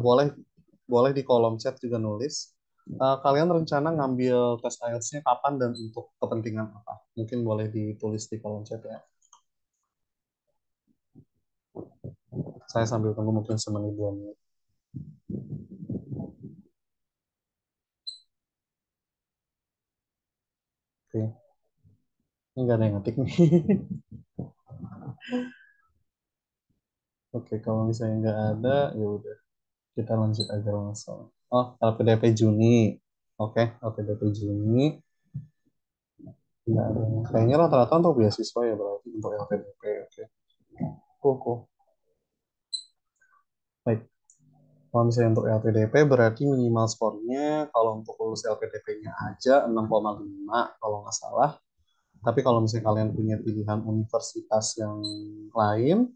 Boleh boleh di kolom chat juga nulis. Kalian rencana ngambil tes IELTS-nya kapan dan untuk kepentingan apa? Mungkin boleh ditulis di kolom chat ya. Saya sambil tunggu mungkin semenit 2 menit. Oke, ini nggak ada yang ngetik nih. Oke, kalau misalnya nggak ada, ya udah kita lanjut aja langsung. Oh, LPDP Juni. Oke, LPDP Juni. Nggak ada. Kayaknya rata-rata untuk beasiswa ya berarti untuk LPDP. Oke, cool, cool. Baik. Kalau misalnya untuk LPDP berarti minimal skornya kalau untuk lulus LPDP-nya aja 6,5 kalau nggak salah. Tapi kalau misalnya kalian punya pilihan universitas yang lain,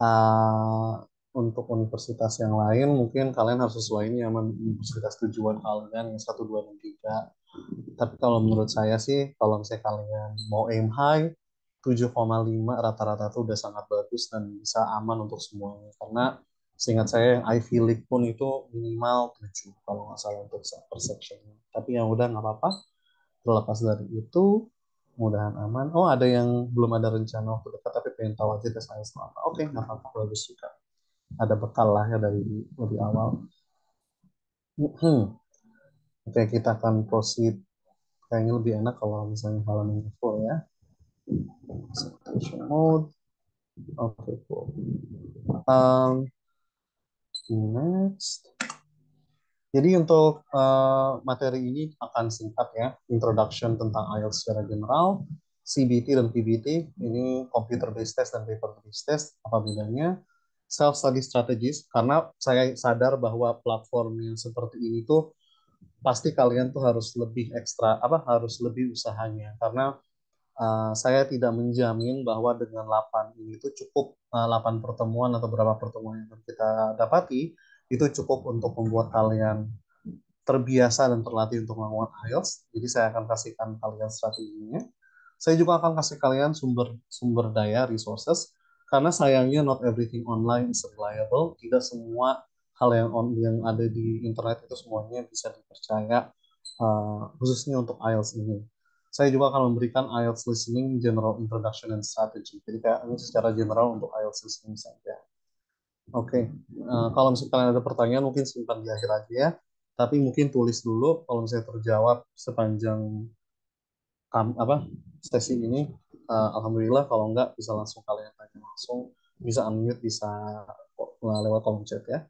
uh, untuk universitas yang lain mungkin kalian harus sesuaiin sama universitas tujuan kalian yang 1, 2, dan 3. Tapi kalau menurut saya sih, kalau misalnya kalian mau aim high, 7,5 rata-rata itu udah sangat bagus dan bisa aman untuk semuanya. Karena seingat saya yang Ivy League pun itu minimal 7 kalau nggak salah untuk per section. Tapi yang udah nggak apa-apa. Terlepas dari itu, mudahan aman. Oh, ada yang belum ada rencana waktu dekat tapi pengen tahu aja tes IELTS itu apa. Oke, nggak apa-apa, bagus juga. Ada bekal lah ya dari lebih awal. Oke, kita akan proceed. Kayaknya lebih enak kalau misalnya halaman full ya. Presentation mode. Oke, cool. Next. Jadi untuk materi ini akan singkat ya, introduction tentang IELTS secara general, CBT dan PBT, ini computer based test dan paper based test, apa bedanya? Self study strategies, karena saya sadar bahwa platform yang seperti ini tuh pasti kalian tuh harus lebih ekstra, harus lebih usahanya, karena saya tidak menjamin bahwa dengan 8 ini itu cukup 8 pertemuan atau berapa pertemuan yang kita dapati itu cukup untuk membuat kalian terbiasa dan terlatih untuk melakukan IELTS. Jadi saya akan kasihkan kalian strateginya. Saya juga akan kasih kalian sumber sumber daya resources karena sayangnya not everything online is reliable. Tidak semua hal yang ada di internet itu semuanya bisa dipercaya, khususnya untuk IELTS ini. Saya juga akan memberikan IELTS listening general introduction and strategy. Jadi kayak ini secara general untuk IELTS listening saja. Oke, kalau misalnya kalian ada pertanyaan mungkin simpan di akhir aja ya. Tapi mungkin tulis dulu kalau misalnya terjawab sepanjang apa sesi ini. Alhamdulillah, kalau enggak bisa langsung kalian tanya langsung, bisa unmute, bisa lewat kolom chat ya.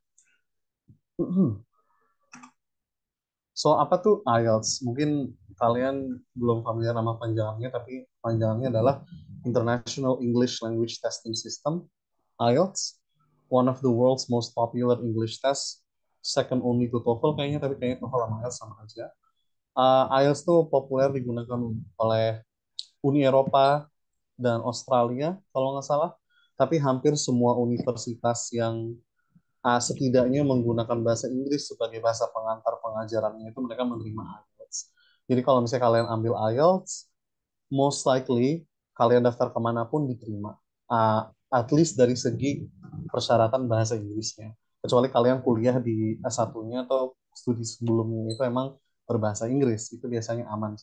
So, apa tuh IELTS? Mungkin kalian belum familiar nama panjangannya, tapi panjangannya adalah International English Language Testing System, IELTS, one of the world's most popular English tests, second only to TOEFL kayaknya, tapi kayaknya TOEFL sama IELTS sama aja. IELTS tuh populer digunakan oleh Uni Eropa dan Australia kalau nggak salah, tapi hampir semua universitas yang setidaknya menggunakan bahasa Inggris sebagai bahasa pengantar pengajarannya itu mereka menerima IELTS. Jadi kalau misalnya kalian ambil IELTS, most likely kalian daftar kemanapun diterima. At least dari segi persyaratan bahasa Inggrisnya. Kecuali kalian kuliah di S1-nya atau studi sebelumnya itu emang berbahasa Inggris, itu biasanya aman.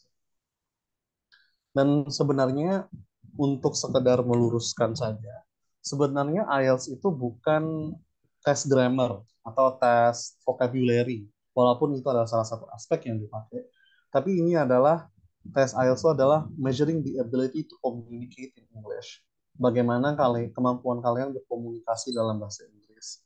Dan sebenarnya untuk sekedar meluruskan saja, sebenarnya IELTS itu bukan tes grammar atau tes vocabulary, walaupun itu adalah salah satu aspek yang dipakai. Tapi ini adalah tes IELTS itu adalah measuring the ability to communicate in English. Bagaimana kemampuan kalian berkomunikasi dalam bahasa Inggris.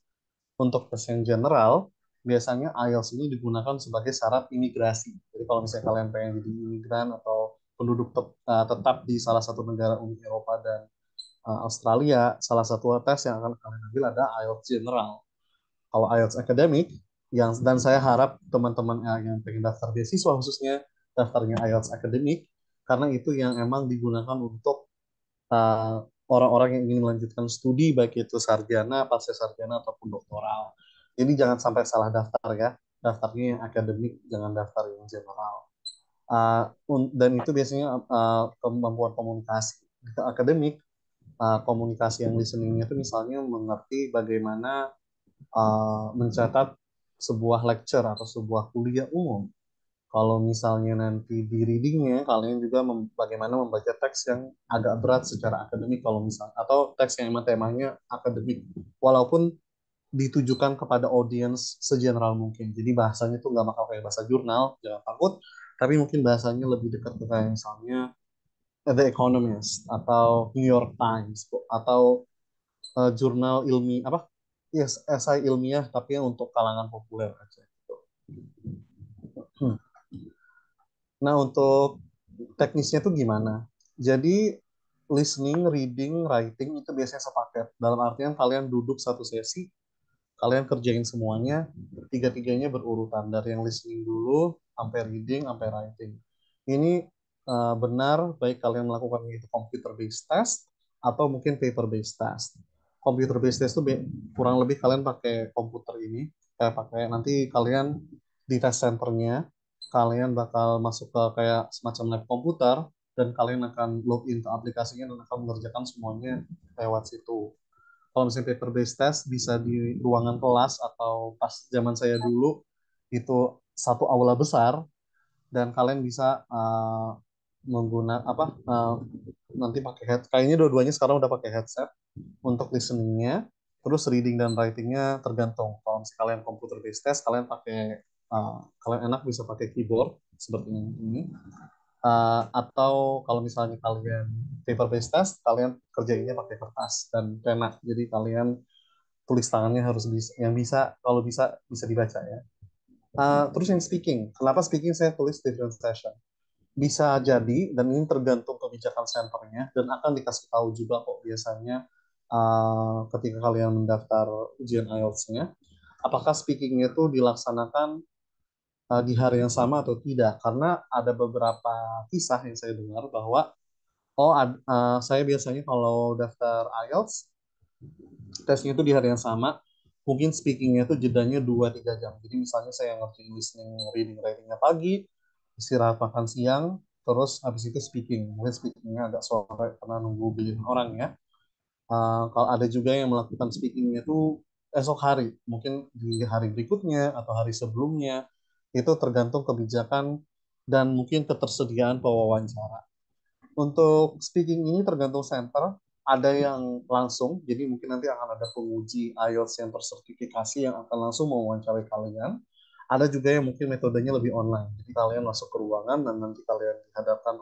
Untuk tes yang general, biasanya IELTS ini digunakan sebagai syarat imigrasi. Jadi kalau misalnya kalian pengen jadi imigran atau penduduk tetap di salah satu negara Uni Eropa dan Australia, salah satu tes yang akan kalian ambil ada IELTS general. Kalau IELTS akademik, dan saya harap teman-teman yang pengen daftar beasiswa khususnya daftarnya IELTS akademik, karena itu yang emang digunakan untuk orang-orang yang ingin melanjutkan studi baik itu sarjana, pasca sarjana ataupun doktoral. Jadi jangan sampai salah daftar ya. Daftarnya yang akademik, jangan daftar yang general. Dan itu biasanya kemampuan komunikasi. Akademik, komunikasi yang listeningnya itu misalnya mengerti bagaimana mencatat sebuah lecture atau sebuah kuliah umum. Kalau misalnya nanti di readingnya, kalian juga bagaimana membaca teks yang agak berat secara akademik kalau misal, atau teks yang emang temanya akademik, walaupun ditujukan kepada audiens segeneral mungkin. Jadi bahasanya tuh nggak bakal kayak bahasa jurnal, jangan takut, tapi mungkin bahasanya lebih dekat ke kayak misalnya The Economist atau New York Times atau jurnal ilmi apa? Yes, esai ilmiah tapi yang untuk kalangan populer aja. Hmm. Nah, untuk teknisnya tuh gimana? Jadi listening, reading, writing itu biasanya sepaket. Dalam artian kalian duduk satu sesi, kalian kerjain semuanya, tiga-tiganya berurutan dari yang listening dulu sampai reading sampai writing. Ini benar baik kalian melakukan itu computer based test atau mungkin paper based test. Computer based test itu kurang lebih kalian pakai komputer ini, kayak pakai nanti kalian di test centernya kalian bakal masuk ke kayak semacam lab komputer dan kalian akan login ke aplikasinya dan akan mengerjakan semuanya lewat situ. Kalau misalnya paper based test bisa di ruangan kelas atau pas zaman saya dulu itu satu aula besar dan kalian bisa menggunakan nanti pakai head kayaknya dua-duanya sekarang udah pakai headset untuk listeningnya, terus reading dan writingnya tergantung. Kalau misalnya kalian computer based test kalian pakai kalian enak bisa pakai keyboard seperti ini. Atau kalau misalnya kalian paper based test kalian kerjainnya pakai kertas dan pena, jadi kalian tulis tangannya harus bisa, yang bisa kalau bisa bisa dibaca ya. Terus yang speaking, kenapa speaking saya tulis different session? Bisa jadi, dan ini tergantung kebijakan senternya, dan akan dikasih tahu juga kok biasanya ketika kalian mendaftar ujian IELTS-nya, apakah speaking-nya itu dilaksanakan di hari yang sama atau tidak. Karena ada beberapa kisah yang saya dengar bahwa, saya biasanya kalau daftar IELTS, tesnya itu di hari yang sama, mungkin speakingnya itu jedanya 2-3 jam. Jadi misalnya saya ngerjain listening, reading, writingnya pagi, istirahat makan siang, terus habis itu speaking. Mungkin speakingnya agak sore karena nunggu giliran orang ya. Kalau ada juga yang melakukan speakingnya itu esok hari, mungkin di hari berikutnya atau hari sebelumnya, itu tergantung kebijakan dan mungkin ketersediaan pewawancara. Untuk speaking ini tergantung center, ada yang langsung, jadi mungkin nanti akan ada penguji IELTS yang tersertifikasi yang akan langsung mewawancarai kalian. Ada juga yang mungkin metodenya lebih online, jadi kalian masuk ke ruangan dan nanti kalian dihadapkan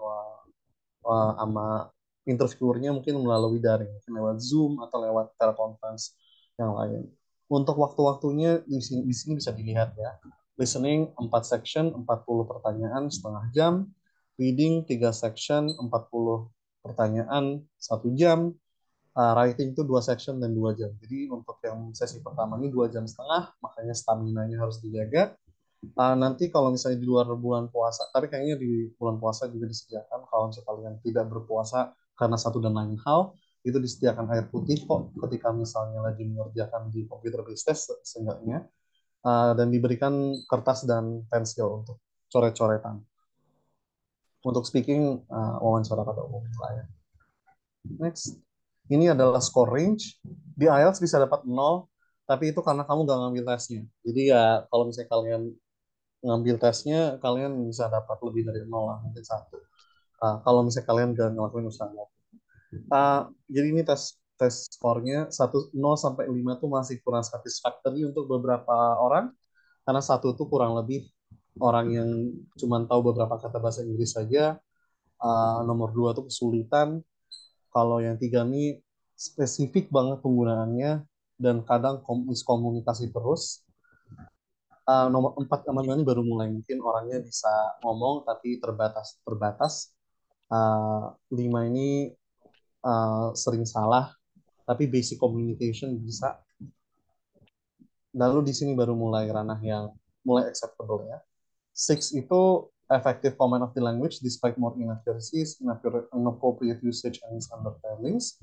sama interviewernya mungkin melalui daring, mungkin lewat Zoom atau lewat teleconference yang lain. Untuk waktu-waktunya di sini bisa dilihat ya. Listening 4 section, 40 pertanyaan setengah jam. Reading 3 section, 40 pertanyaan 1 jam. Writing itu 2 section dan 2 jam. Jadi untuk yang sesi pertama ini 2 jam setengah, makanya stamina-nya harus dijaga. Nanti kalau misalnya di luar bulan puasa, tapi kayaknya di bulan puasa juga disediakan kalau misalnya kalian tidak berpuasa karena satu dan lain hal, itu disediakan air putih kok ketika misalnya lagi mengerjakan di computer based test seenggaknya, dan diberikan kertas dan pensil untuk coret-coretan. Untuk speaking, wawancara pada umumnya lah ya. Next. Ini adalah score range. Di IELTS bisa dapat 0, tapi itu karena kamu nggak ngambil tesnya. Jadi ya kalau misalnya kalian ngambil tesnya, kalian bisa dapat lebih dari 0 lah, mungkin 1. Kalau misalnya kalian nggak ngelakuin usaha. Jadi ini tes tes skornya 0 sampai 5 tuh masih kurang satisfactory untuk beberapa orang, karena 1 tuh kurang lebih orang yang cuma tahu beberapa kata bahasa Inggris saja. Nomor 2 tuh kesulitan. Kalau yang 3 ini spesifik banget penggunaannya dan kadang miskomunikasi terus. Nomor 4 sama 5 ini baru mulai, mungkin orangnya bisa ngomong tapi terbatas terbatas. 5 ini sering salah tapi basic communication bisa. Lalu di sini baru mulai ranah yang mulai acceptable ya. 6 itu effective command of the language despite more inaccuracies, inappropriate usage and misunderstandings.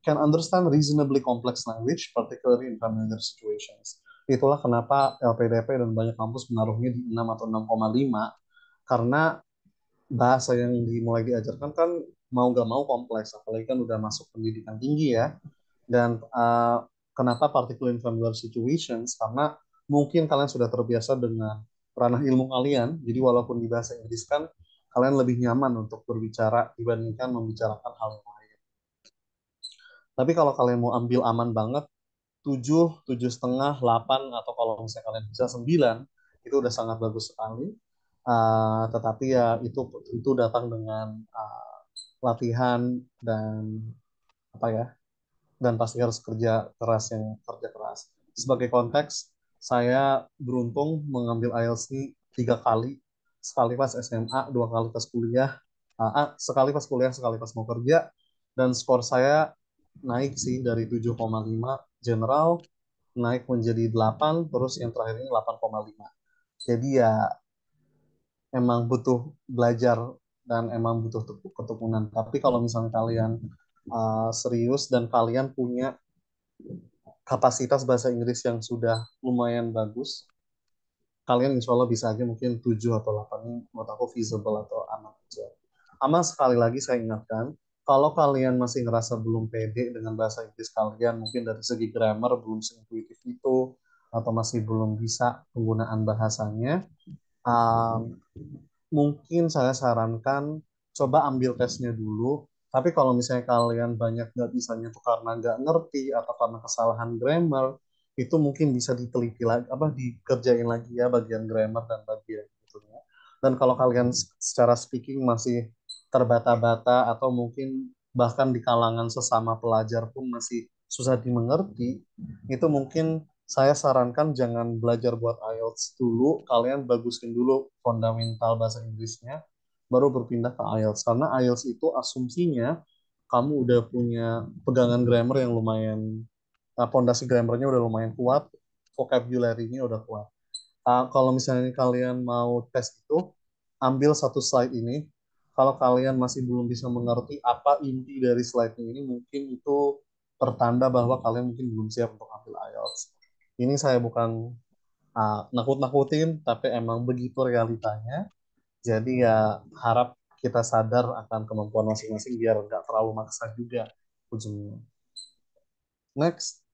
Can understand reasonably complex language, particularly in familiar situations. Itulah kenapa LPDP dan banyak kampus menaruhnya di 6 atau 6,5, karena bahasa yang dimulai diajarkan kan mau nggak mau kompleks, apalagi kan udah masuk pendidikan tinggi ya. Dan Kenapa particle in familiar situations? Karena mungkin kalian sudah terbiasa dengan ranah ilmu kalian, jadi walaupun di bahasa Inggris kan kalian lebih nyaman untuk berbicara dibandingkan membicarakan hal yang lain. Tapi kalau kalian mau ambil aman banget, 7, 7,5, 8, atau kalau misalnya kalian bisa 9, itu udah sangat bagus sekali. Tetapi ya itu datang dengan latihan dan apa ya, dan pasti harus kerja keras. Sebagai konteks, saya beruntung mengambil IELTS ini 3 kali, sekali pas SMA, 2 kali pas kuliah, sekali pas kuliah, sekali pas mau kerja, dan skor saya naik sih dari 7,5 general naik menjadi 8, terus yang terakhir ini 8,5. Jadi ya emang butuh belajar dan emang butuh ketekunan. Tapi kalau misalnya kalian serius dan kalian punya kapasitas bahasa Inggris yang sudah lumayan bagus, kalian insya Allah bisa aja mungkin 7 atau 8 ini menurut aku feasible atau aman aja. Aman sekali lagi saya ingatkan, kalau kalian masih ngerasa belum pede dengan bahasa Inggris kalian, mungkin dari segi grammar belum seintuitif itu, atau masih belum bisa penggunaan bahasanya, um, mungkin saya sarankan coba ambil tesnya dulu. Tapi kalau misalnya kalian banyak nggak bisanya tuh karena nggak ngerti atau karena kesalahan grammar, itu mungkin bisa diteliti lagi, apa dikerjain lagi ya bagian grammar dan bagian itu ya. Dan kalau kalian secara speaking masih terbata-bata atau mungkin bahkan di kalangan sesama pelajar pun masih susah dimengerti, itu mungkin saya sarankan jangan belajar buat IELTS dulu, kalian baguskan dulu fundamental bahasa Inggrisnya, baru berpindah ke IELTS. Karena IELTS itu asumsinya kamu udah punya pegangan grammar yang lumayan, pondasi grammarnya udah lumayan kuat, vocabulary-nya udah kuat. Kalau misalnya kalian mau tes itu, ambil satu slide ini. Kalau kalian masih belum bisa mengerti apa inti dari slide ini, mungkin itu pertanda bahwa kalian mungkin belum siap untuk ambil IELTS. Ini saya bukan nakut-nakutin, tapi emang begitu realitanya. Jadi ya harap kita sadar akan kemampuan masing-masing biar nggak terlalu maksa juga ujungnya. Next,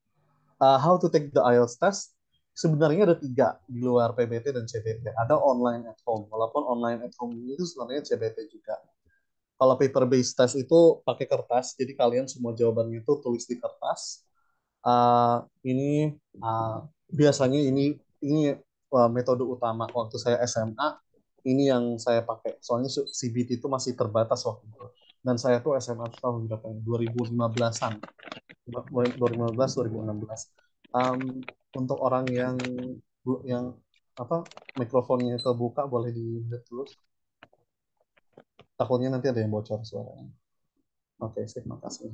how to take the IELTS test. Sebenarnya ada 3 di luar PBT dan CBT. Ada online at home. Walaupun online at home itu sebenarnya CBT juga. Kalau paper based test itu pakai kertas, jadi kalian semua jawabannya itu tulis di kertas. Ini biasanya ini metode utama waktu saya SMA. Ini yang saya pakai. Soalnya CBT itu masih terbatas waktu itu. Dan saya tuh SMA tahun berapa ya? 2015-an. 2015 2016. Untuk orang yang apa mikrofonnya kebuka boleh di mute terus, takutnya nanti ada yang bocor suaranya. Oke, sih, makasih.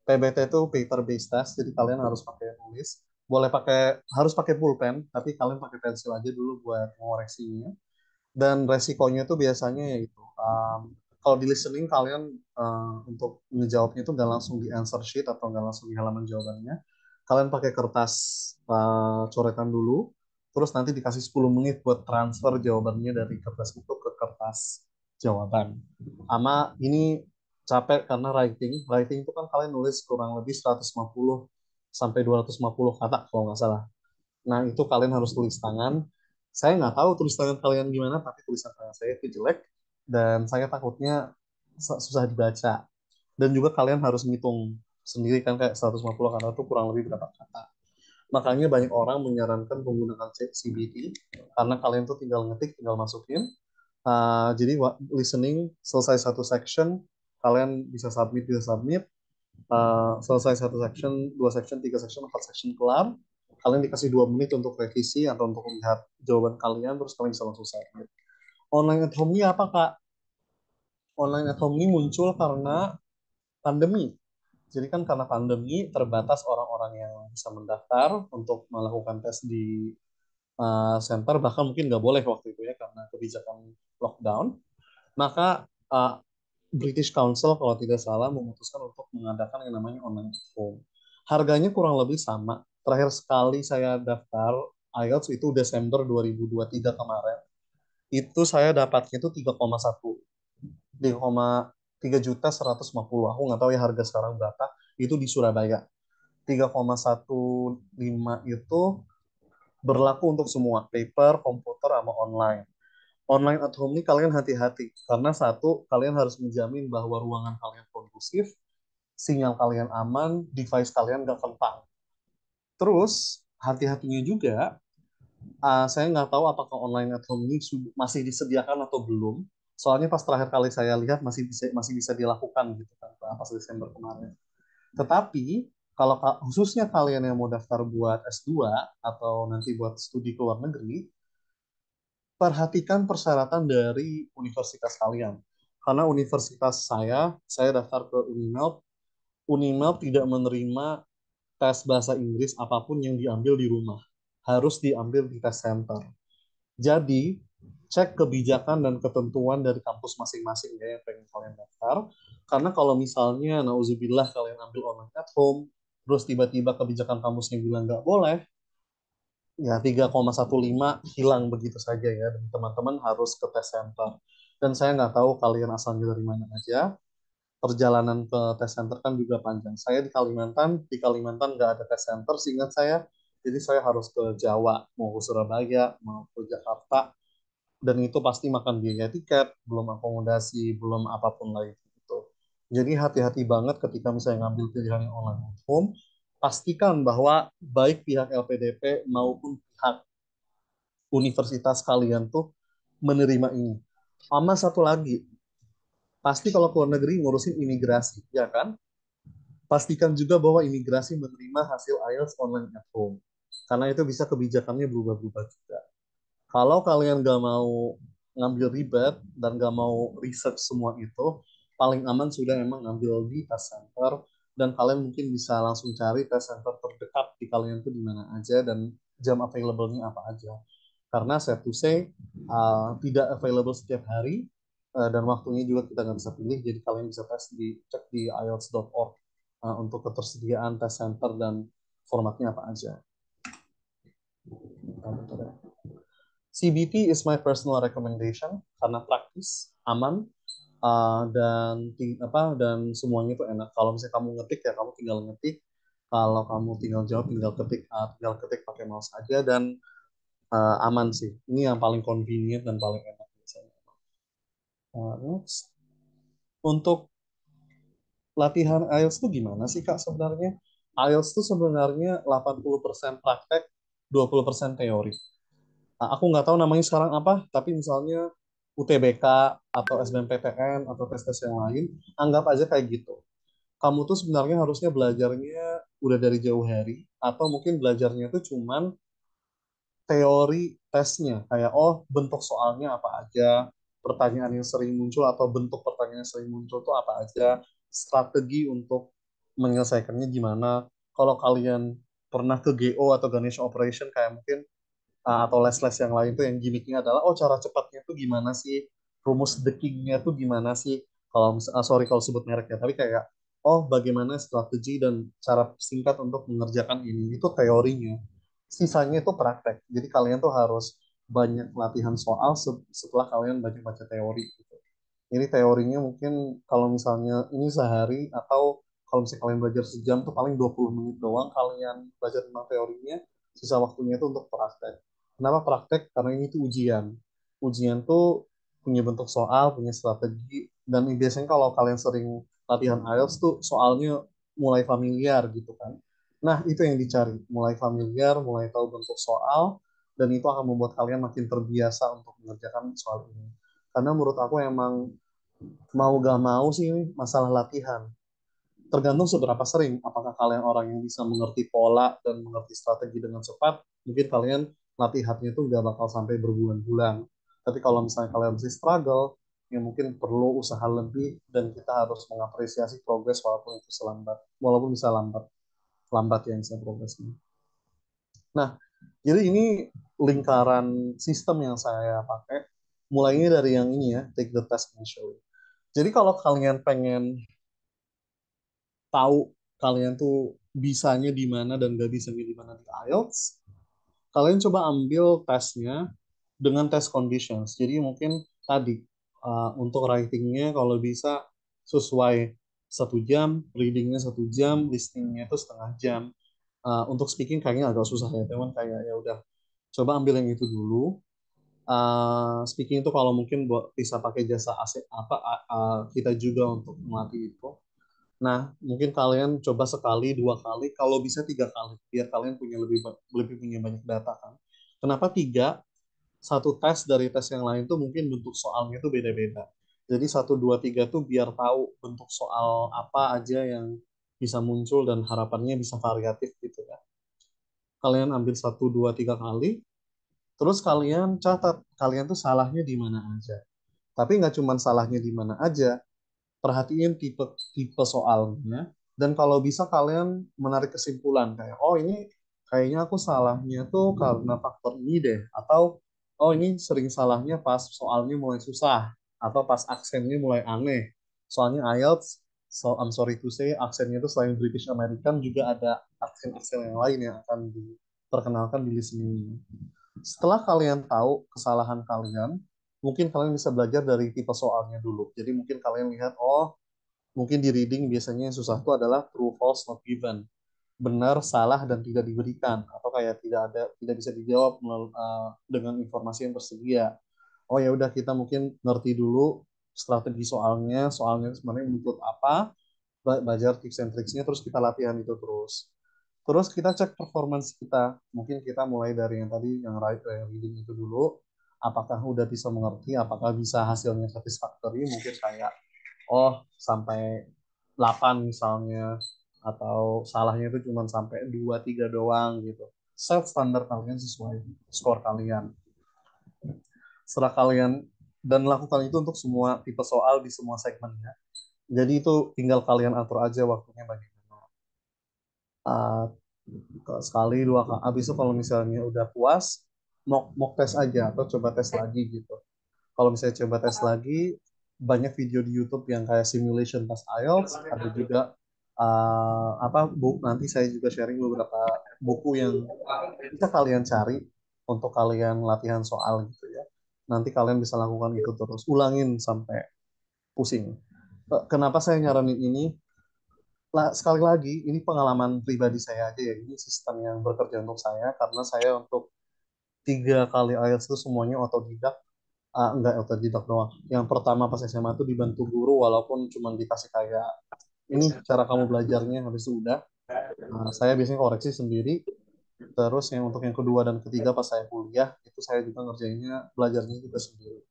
PBT itu paper based test, jadi kalian harus pakai nulis, boleh pakai harus pakai pulpen, tapi kalian pakai pensil aja dulu buat mengoreksinya. Dan resikonya itu biasanya yaitu kalau di listening kalian untuk menjawabnya itu nggak langsung di answer sheet atau nggak langsung di halaman jawabannya, kalian pakai kertas coretan dulu, terus nanti dikasih 10 menit buat transfer jawabannya dari kertas itu ke kertas jawaban. Ama ini capek karena writing itu kan kalian nulis kurang lebih 150 sampai 250 kata kalau nggak salah. Nah, itu kalian harus tulis tangan. Saya nggak tahu tulis tangan kalian gimana, tapi tulisan tangan saya itu jelek, dan saya takutnya susah dibaca. Dan juga kalian harus ngitung sendiri kan kayak 150 kata itu kurang lebih berapa kata. Makanya banyak orang menyarankan penggunaan CBT, karena kalian tuh tinggal ngetik, tinggal masukin. Jadi listening selesai satu section, kalian bisa submit. Selesai satu section, dua section, tiga section, empat section kelar, kalian dikasih 2 menit untuk revisi atau untuk lihat jawaban kalian, terus kalian bisa langsung submit. Online at home ini apa kak? Online at home ini muncul karena pandemi. Jadi kan karena pandemi terbatas orang-orang yang bisa mendaftar untuk melakukan tes di center, bahkan mungkin nggak boleh waktu itu ya karena kebijakan lockdown. Maka British Council kalau tidak salah memutuskan untuk mengadakan yang namanya online at home. Harganya kurang lebih sama. Terakhir sekali saya daftar IELTS itu Desember 2023 kemarin. Itu saya dapatnya itu 3,1. 3,3 juta 150. Aku nggak tahu ya harga sekarang berapa. Itu di Surabaya. 3,15 itu berlaku untuk semua, paper, komputer, sama online. Online at home ini kalian hati-hati, karena satu, kalian harus menjamin bahwa ruangan kalian kondusif, sinyal kalian aman, device kalian nggak kentang. Terus, hati-hatinya juga, saya nggak tahu apakah online at home ini masih disediakan atau belum. Soalnya pas terakhir kali saya lihat masih bisa dilakukan gitu kan, pas Desember kemarin. Tetapi kalau khususnya kalian yang mau daftar buat S2 atau nanti buat studi ke luar negeri, perhatikan persyaratan dari universitas kalian. Karena universitas saya daftar ke Unimelb, Unimelb tidak menerima tes bahasa Inggris apapun yang diambil di rumah. Harus diambil di tes center. Jadi, cek kebijakan dan ketentuan dari kampus masing-masing ya yang pengen kalian daftar. Karena kalau misalnya, nauzubillah, kalian ambil online at home, terus tiba-tiba kebijakan kampusnya bilang nggak boleh, ya 3,15 hilang begitu saja ya. Dan teman-teman harus ke tes center. Dan saya nggak tahu kalian asalnya dari mana aja. Perjalanan ke tes center kan juga panjang. Saya di Kalimantan nggak ada tes center, seingat saya. Jadi saya harus ke Jawa, mau ke Surabaya, mau ke Jakarta, dan itu pasti makan biaya tiket, belum akomodasi, belum apapun lagi gitu. Jadi hati-hati banget ketika misalnya ngambil pilihan yang online at home, pastikan bahwa baik pihak LPDP maupun pihak universitas kalian tuh menerima ini. Sama satu lagi, pasti kalau ke luar negeri ngurusin imigrasi, ya kan? Pastikan juga bahwa imigrasi menerima hasil IELTS online at home. Karena itu bisa kebijakannya berubah-ubah juga. Kalau kalian nggak mau ngambil ribet dan nggak mau research semua itu, paling aman sudah emang ngambil di test center, dan kalian mungkin bisa langsung cari test center terdekat di kalian tuh di mana aja dan jam available-nya apa aja. Karena saya to say, tidak available setiap hari, dan waktunya juga kita nggak bisa pilih, jadi kalian bisa cek di ielts.org untuk ketersediaan test center dan formatnya apa aja. Bentar ya. CBT is my personal recommendation karena praktis, aman, dan semuanya itu enak. Kalau misalnya kamu ngetik ya kamu tinggal ngetik. Kalau kamu tinggal jawab tinggal ketik pakai mouse aja, dan aman sih. Ini yang paling convenient dan paling enak biasanya. Next. Untuk latihan IELTS itu gimana sih Kak sebenarnya? IELTS itu sebenarnya 80% praktek, 20% teori. Nah, aku nggak tahu namanya sekarang apa, tapi misalnya UTBK atau SBMPTN atau tes-tes yang lain, anggap aja kayak gitu. Kamu tuh sebenarnya harusnya belajarnya udah dari jauh hari, atau mungkin belajarnya itu cuman teori tesnya, kayak oh bentuk soalnya apa aja, pertanyaan yang sering muncul atau bentuk pertanyaan yang sering muncul tuh apa aja, strategi untuk menyelesaikannya gimana. Kalau kalian pernah ke GO atau Ganesha Operation, kayak mungkin atau les-les yang lain tuh yang gimmicknya adalah oh cara cepatnya tuh gimana sih, rumus deckingnya tuh gimana sih, sorry kalau sebut mereknya, tapi kayak oh bagaimana strategi dan cara singkat untuk mengerjakan ini, itu teorinya. Sisanya itu praktek, jadi kalian tuh harus banyak latihan soal setelah kalian banyak baca teori gitu. Jadi teorinya mungkin kalau misalnya ini sehari, atau kalau misalnya kalian belajar sejam tuh paling 20 menit doang kalian belajar tentang teorinya, sisa waktunya itu untuk praktek. Kenapa praktek? Karena ini tuh ujian. Ujian tuh punya bentuk soal, punya strategi, dan biasanya kalau kalian sering latihan IELTS tuh soalnya mulai familiar gitu kan. Nah, itu yang dicari. Mulai familiar, mulai tahu bentuk soal, dan itu akan membuat kalian makin terbiasa untuk mengerjakan soal ini. Karena menurut aku emang mau gak mau sih masalah latihan. Tergantung seberapa sering. Apakah kalian orang yang bisa mengerti pola dan mengerti strategi dengan cepat, mungkin kalian latihannya itu nggak bakal sampai berbulan-bulan. Tapi kalau misalnya kalian masih struggle, ya mungkin perlu usaha lebih, dan kita harus mengapresiasi progres walaupun itu selambat. Walaupun bisa lambat. Lambat yang bisa progresnya. Nah, jadi ini lingkaran sistem yang saya pakai. Mulainya dari yang ini ya, take the test and show. Jadi kalau kalian pengen tahu kalian tuh bisanya di mana dan gak bisanya di mana di IELTS, kalian coba ambil tesnya dengan test conditions. Jadi mungkin tadi untuk writingnya kalau bisa sesuai 1 jam, readingnya 1 jam, listeningnya itu setengah jam. Untuk speaking kayaknya agak susah ya, teman, kayak ya udah coba ambil yang itu dulu. Speaking itu kalau mungkin buat bisa pakai jasa AC apa kita juga untuk melatih itu. Nah, mungkin kalian coba sekali, dua kali, kalau bisa tiga kali, biar kalian punya lebih punya banyak data kan. Kenapa tiga? Satu tes dari tes yang lain tuh mungkin bentuk soalnya tuh beda-beda. Jadi satu, dua, tiga tuh biar tahu bentuk soal apa aja yang bisa muncul dan harapannya bisa variatif gitu ya. Kalian ambil satu, dua, tiga kali, terus kalian catat kalian tuh salahnya di mana aja. Tapi nggak cuma salahnya di mana aja, perhatiin tipe tipe soalnya, dan kalau bisa kalian menarik kesimpulan kayak oh ini kayaknya aku salahnya tuh karena faktor ini deh, atau oh ini sering salahnya pas soalnya mulai susah atau pas aksennya mulai aneh. Soalnya IELTS, so I'm sorry to say, aksennya itu selain British American juga ada aksen-aksen yang lain yang akan diperkenalkan di listening. Setelah kalian tahu kesalahan kalian, mungkin kalian bisa belajar dari tipe soalnya dulu. Jadi mungkin kalian lihat, oh, mungkin di reading biasanya yang susah itu adalah true, false, not given. Benar, salah, dan tidak diberikan. Atau kayak tidak bisa dijawab dengan informasi yang tersedia. Oh ya udah, kita mungkin ngerti dulu strategi soalnya sebenarnya menuntut apa, belajar tips and tricksnya, terus kita latihan itu terus. Terus kita cek performance kita. Mungkin kita mulai dari yang tadi yang reading itu dulu. Apakah udah bisa mengerti, apakah bisa hasilnya satisfactory, mungkin kayak oh sampai 8 misalnya, atau salahnya itu cuma sampai 2 3 doang gitu. Set standar kalian sesuai skor kalian. Setelah kalian dan lakukan itu untuk semua tipe soal di semua segmennya. Jadi itu tinggal kalian atur aja waktunya bagaimana. Uh, Sekali dua kali habis itu kalau misalnya udah puas, mock tes aja atau coba tes lagi gitu. Kalau misalnya coba tes lagi, banyak video di YouTube yang kayak simulation pas IELTS, ada juga nanti saya juga sharing beberapa buku yang bisa kalian cari untuk kalian latihan soal gitu ya. Nanti kalian bisa lakukan itu terus, ulangin sampai pusing. Kenapa saya nyaranin ini? Sekali lagi, ini pengalaman pribadi saya aja ya. Ini sistem yang bekerja untuk saya, karena saya untuk 3 kali IELTS itu semuanya otodidak. Enggak otodidak doang. Yang pertama pas SMA tuh dibantu guru, walaupun cuma dikasih kayak ini cara kamu belajarnya, habis itu udah. Saya biasanya koreksi sendiri. Terus yang untuk yang kedua dan ketiga pas saya kuliah itu saya juga ngerjainnya, belajarnya juga sendiri.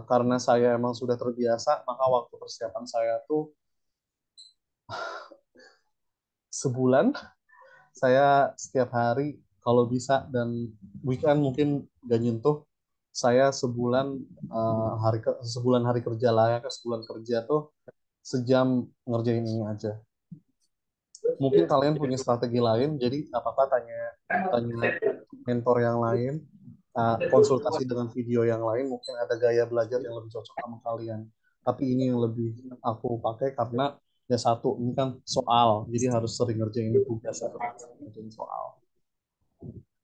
Karena saya emang sudah terbiasa, maka waktu persiapan saya tuh sebulan. Saya setiap hari kalau bisa, dan weekend mungkin gak nyentuh. Saya sebulan hari kerja lah ya, ke sebulan kerja tuh sejam ngerjain ini aja. Mungkin kalian punya strategi lain, jadi apa-apa tanya tanya mentor yang lain, konsultasi dengan video yang lain, mungkin ada gaya belajar yang lebih cocok sama kalian. Tapi ini yang lebih aku pakai karena ya satu, ini kan soal, jadi harus sering ngerjain tugas atau ngerjain soal.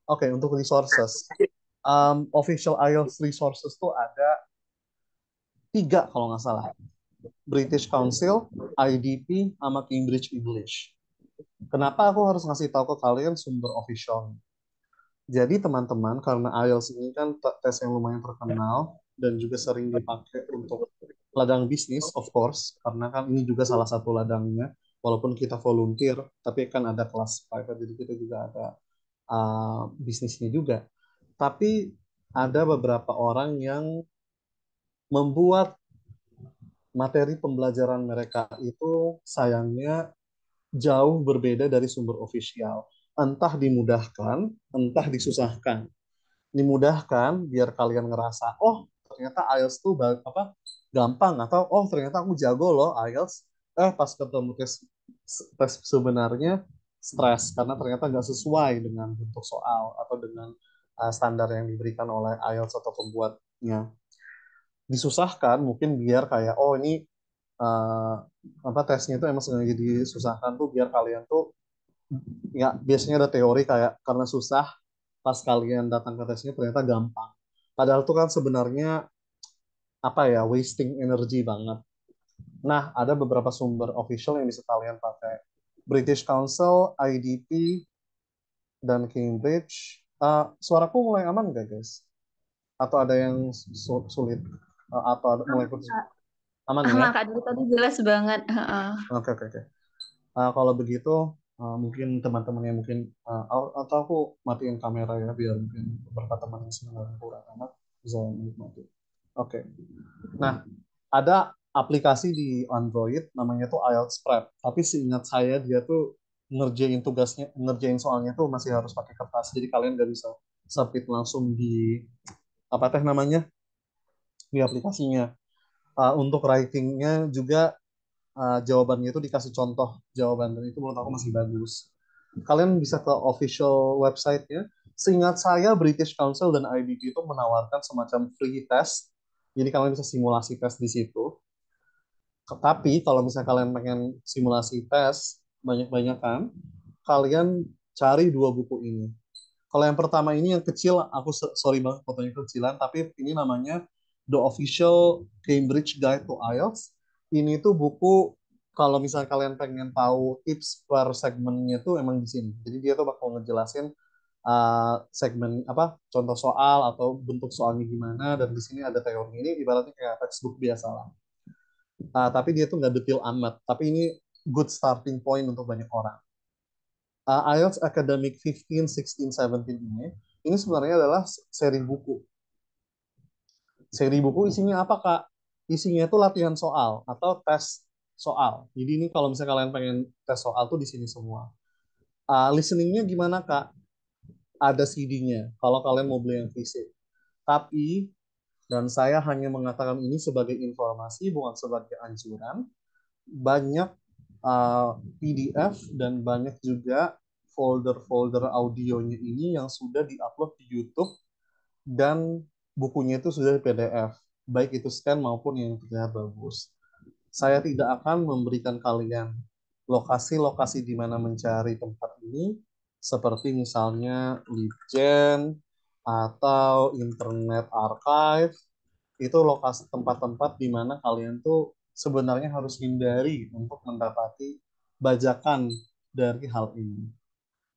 Oke, untuk resources. Official IELTS resources tuh ada 3 kalau nggak salah. British Council, IDP, sama Cambridge English. Kenapa aku harus ngasih tahu ke kalian sumber official? Jadi teman-teman, karena IELTS ini kan tes yang lumayan terkenal dan juga sering dipakai untuk ladang bisnis, of course, karena kan ini juga salah satu ladangnya. Walaupun kita volunteer, tapi kan ada kelas private, jadi kita juga ada bisnisnya juga. Tapi ada beberapa orang yang membuat materi pembelajaran mereka itu sayangnya jauh berbeda dari sumber ofisial. Entah dimudahkan, entah disusahkan. Dimudahkan biar kalian ngerasa, oh ternyata IELTS tuh gampang, atau oh ternyata aku jago loh IELTS. Pas ketemu tes sebenarnya stres karena ternyata nggak sesuai dengan bentuk soal atau dengan standar yang diberikan oleh IELTS atau pembuatnya. Disusahkan mungkin biar kayak oh ini uh, tesnya itu emang sengaja disusahkan tuh biar kalian tuh nggak, biasanya ada teori kayak karena susah pas kalian datang ke tesnya ternyata gampang. Padahal tuh kan sebenarnya wasting energy banget. Nah, ada beberapa sumber official yang bisa kalian pakai. British Council, IDP, dan Cambridge. Suaraku mulai aman nggak, guys? Atau ada yang sulit? Atau ada, mulai Aman, putus? Kak. Aman ya? Aman, Kak. Dari tadi jelas banget. Heeh. Oke, oke, oke. Kalau begitu, mungkin teman-teman yang mungkin, atau aku matiin kamera ya, biar mungkin beberapa teman yang sebenarnya kurang enak bisa menikmati. Oke. Nah, ada aplikasi di Android namanya tuh IELTS Prep. Tapi seingat saya dia tuh ngerjain soalnya tuh masih harus pakai kertas. Jadi kalian nggak bisa submit langsung di apa teh namanya di aplikasinya. Untuk writingnya juga jawabannya itu dikasih contoh jawaban dan itu menurut aku masih bagus. Kalian bisa ke official website-nya. Seingat saya British Council dan IBP itu menawarkan semacam free test. Jadi kalian bisa simulasi tes di situ. Tapi kalau misalnya kalian pengen simulasi tes banyak-banyakan, kalian cari dua buku ini. Kalau yang pertama ini yang kecil, aku sorry banget fotonya kecilan, tapi ini namanya The Official Cambridge Guide to IELTS. Ini tuh buku kalau misalnya kalian pengen tahu tips per segmennya tuh emang di sini. Jadi dia tuh bakal ngejelasin segmen apa contoh soal atau bentuk soalnya gimana dan di sini ada teori ini ibaratnya kayak textbook biasa lah. Tapi dia tuh nggak detail amat. Tapi ini good starting point untuk banyak orang. IELTS Academic 15, 16, 17 ini sebenarnya adalah seri buku. Seri buku isinya apa, Kak? Isinya itu latihan soal atau tes soal. Jadi ini kalau misalnya kalian pengen tes soal tuh di sini semua. Listeningnya gimana, Kak? Ada CD-nya kalau kalian mau beli yang fisik. Tapi, dan saya hanya mengatakan ini sebagai informasi, bukan sebagai anjuran, banyak PDF dan banyak juga folder-folder audionya ini yang sudah diupload di YouTube dan bukunya itu sudah di PDF, baik itu scan maupun yang terlihat bagus. Saya tidak akan memberikan kalian lokasi-lokasi di mana mencari tempat ini, seperti misalnya Libgen atau Internet Archive. Itu lokasi tempat-tempat di mana kalian tuh sebenarnya harus hindari untuk mendapati bajakan dari hal ini.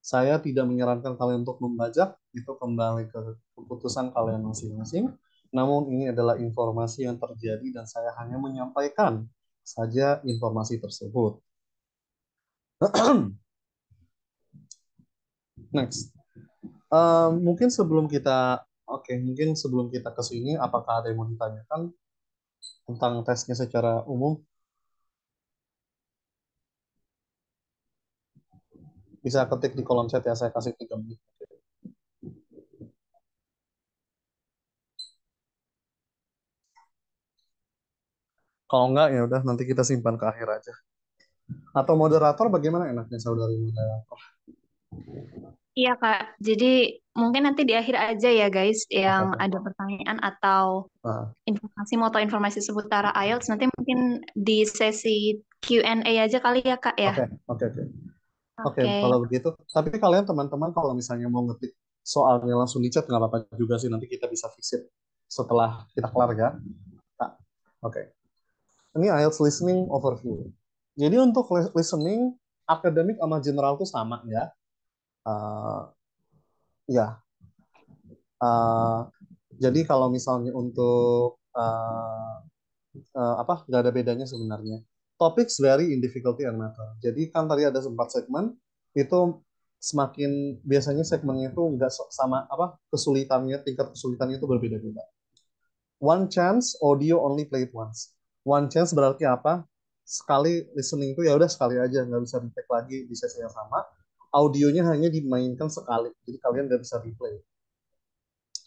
Saya tidak menyarankan kalian untuk membajak, itu kembali ke keputusan kalian masing-masing. Namun ini adalah informasi yang terjadi dan saya hanya menyampaikan saja informasi tersebut. Next. Mungkin sebelum kita, oke, mungkin sebelum kita ke sini, apakah ada yang mau ditanyakan tentang tesnya secara umum? Bisa ketik di kolom chat ya, saya kasih 3 menit. Kalau enggak ya udah nanti kita simpan ke akhir aja. Atau moderator bagaimana enaknya saudari moderator? Iya, Kak. Jadi mungkin nanti di akhir aja ya, guys, Oke, yang oke. ada pertanyaan atau Nah, informasi mau tahu informasi seputar IELTS. Nanti mungkin di sesi Q&A aja kali ya, Kak ya. oke, oke, oke. Oke, Oke. kalau begitu. Tapi kalian teman-teman kalau misalnya mau ngetik soalnya langsung di chat nggak apa-apa juga sih. Nanti kita bisa visit setelah kita kelar ya. Kak. Oke. Ini IELTS listening overview. Jadi untuk listening akademik sama general tuh sama ya. Uh, ya. Uh, jadi kalau misalnya untuk apa nggak ada bedanya sebenarnya. Topics vary in difficulty and matter. Jadi kan tadi ada 4 segmen itu semakin biasanya segmennya itu nggak sama apa kesulitannya tingkat kesulitannya itu berbeda-beda. One chance audio only played once. One chance berarti apa? Sekali listening itu ya udah sekali aja nggak bisa di take lagi di sesi yang sama. Audionya hanya dimainkan sekali, jadi kalian nggak bisa replay.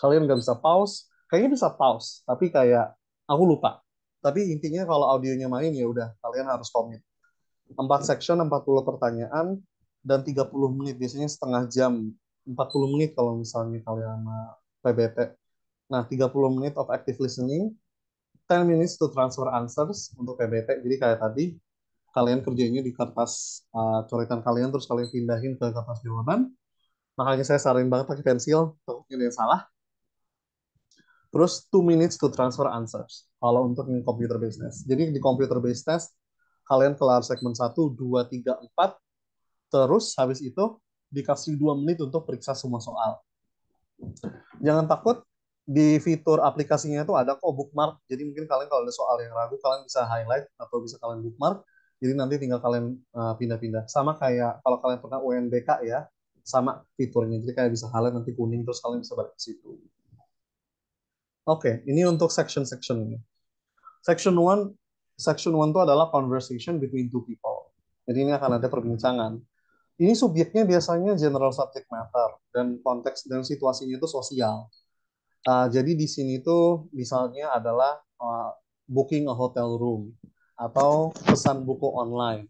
Kalian nggak bisa pause, kayaknya bisa pause, tapi kayak aku lupa. Tapi intinya kalau audionya main ya udah kalian harus komit. 4 section, 40 pertanyaan, dan 30 menit, biasanya setengah jam. 40 menit kalau misalnya kalian sama PBT. Nah, 30 menit of active listening, 10 minutes to transfer answers untuk PBT. Jadi kayak tadi, kalian kerjanya di kertas coretan kalian, terus kalian pindahin ke kertas jawaban. Makanya saya saranin banget pakai pensil, takutnya ada yang salah. Terus 2 minutes to transfer answers. Kalau untuk yang computer based test. Jadi di computer based test, kalian kelar segmen 1, 2, 3, 4. Terus habis itu dikasih 2 menit untuk periksa semua soal. Jangan takut, di fitur aplikasinya itu ada kok bookmark. Jadi mungkin kalian kalau ada soal yang ragu, kalian bisa highlight atau bisa kalian bookmark. Jadi nanti tinggal kalian pindah-pindah. Sama kayak kalau kalian pernah UNBK ya, sama fiturnya. Jadi kayak bisa highlight nanti kuning terus kalian bisa balik ke situ. Oke, ini untuk section-sectionnya. Section one, section one itu adalah conversation between two people. Jadi ini akan ada perbincangan. Ini subjeknya biasanya general subject matter dan konteks dan situasinya itu sosial. Jadi di sini tuh misalnya adalah booking a hotel room atau pesan buku online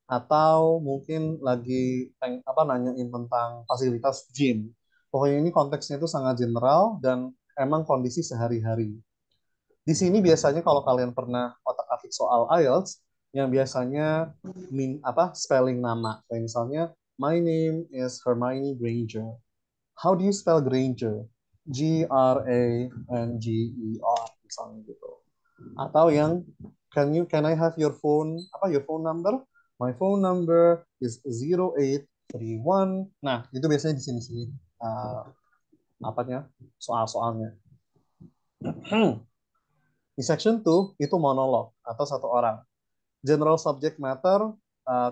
atau mungkin lagi nanyain tentang fasilitas gym. Pokoknya ini konteksnya itu sangat general dan emang kondisi sehari-hari. Di sini biasanya kalau kalian pernah otak-atik soal IELTS, yang biasanya spelling nama. Kayak misalnya, my name is Hermione Granger. How do you spell Granger? Granger, misalnya gitu. Atau yang can I have your phone number? My phone number is 0831. Nah, itu biasanya di sini-sini soal-soalnya. Di section 2 itu monolog atau satu orang. General subject matter,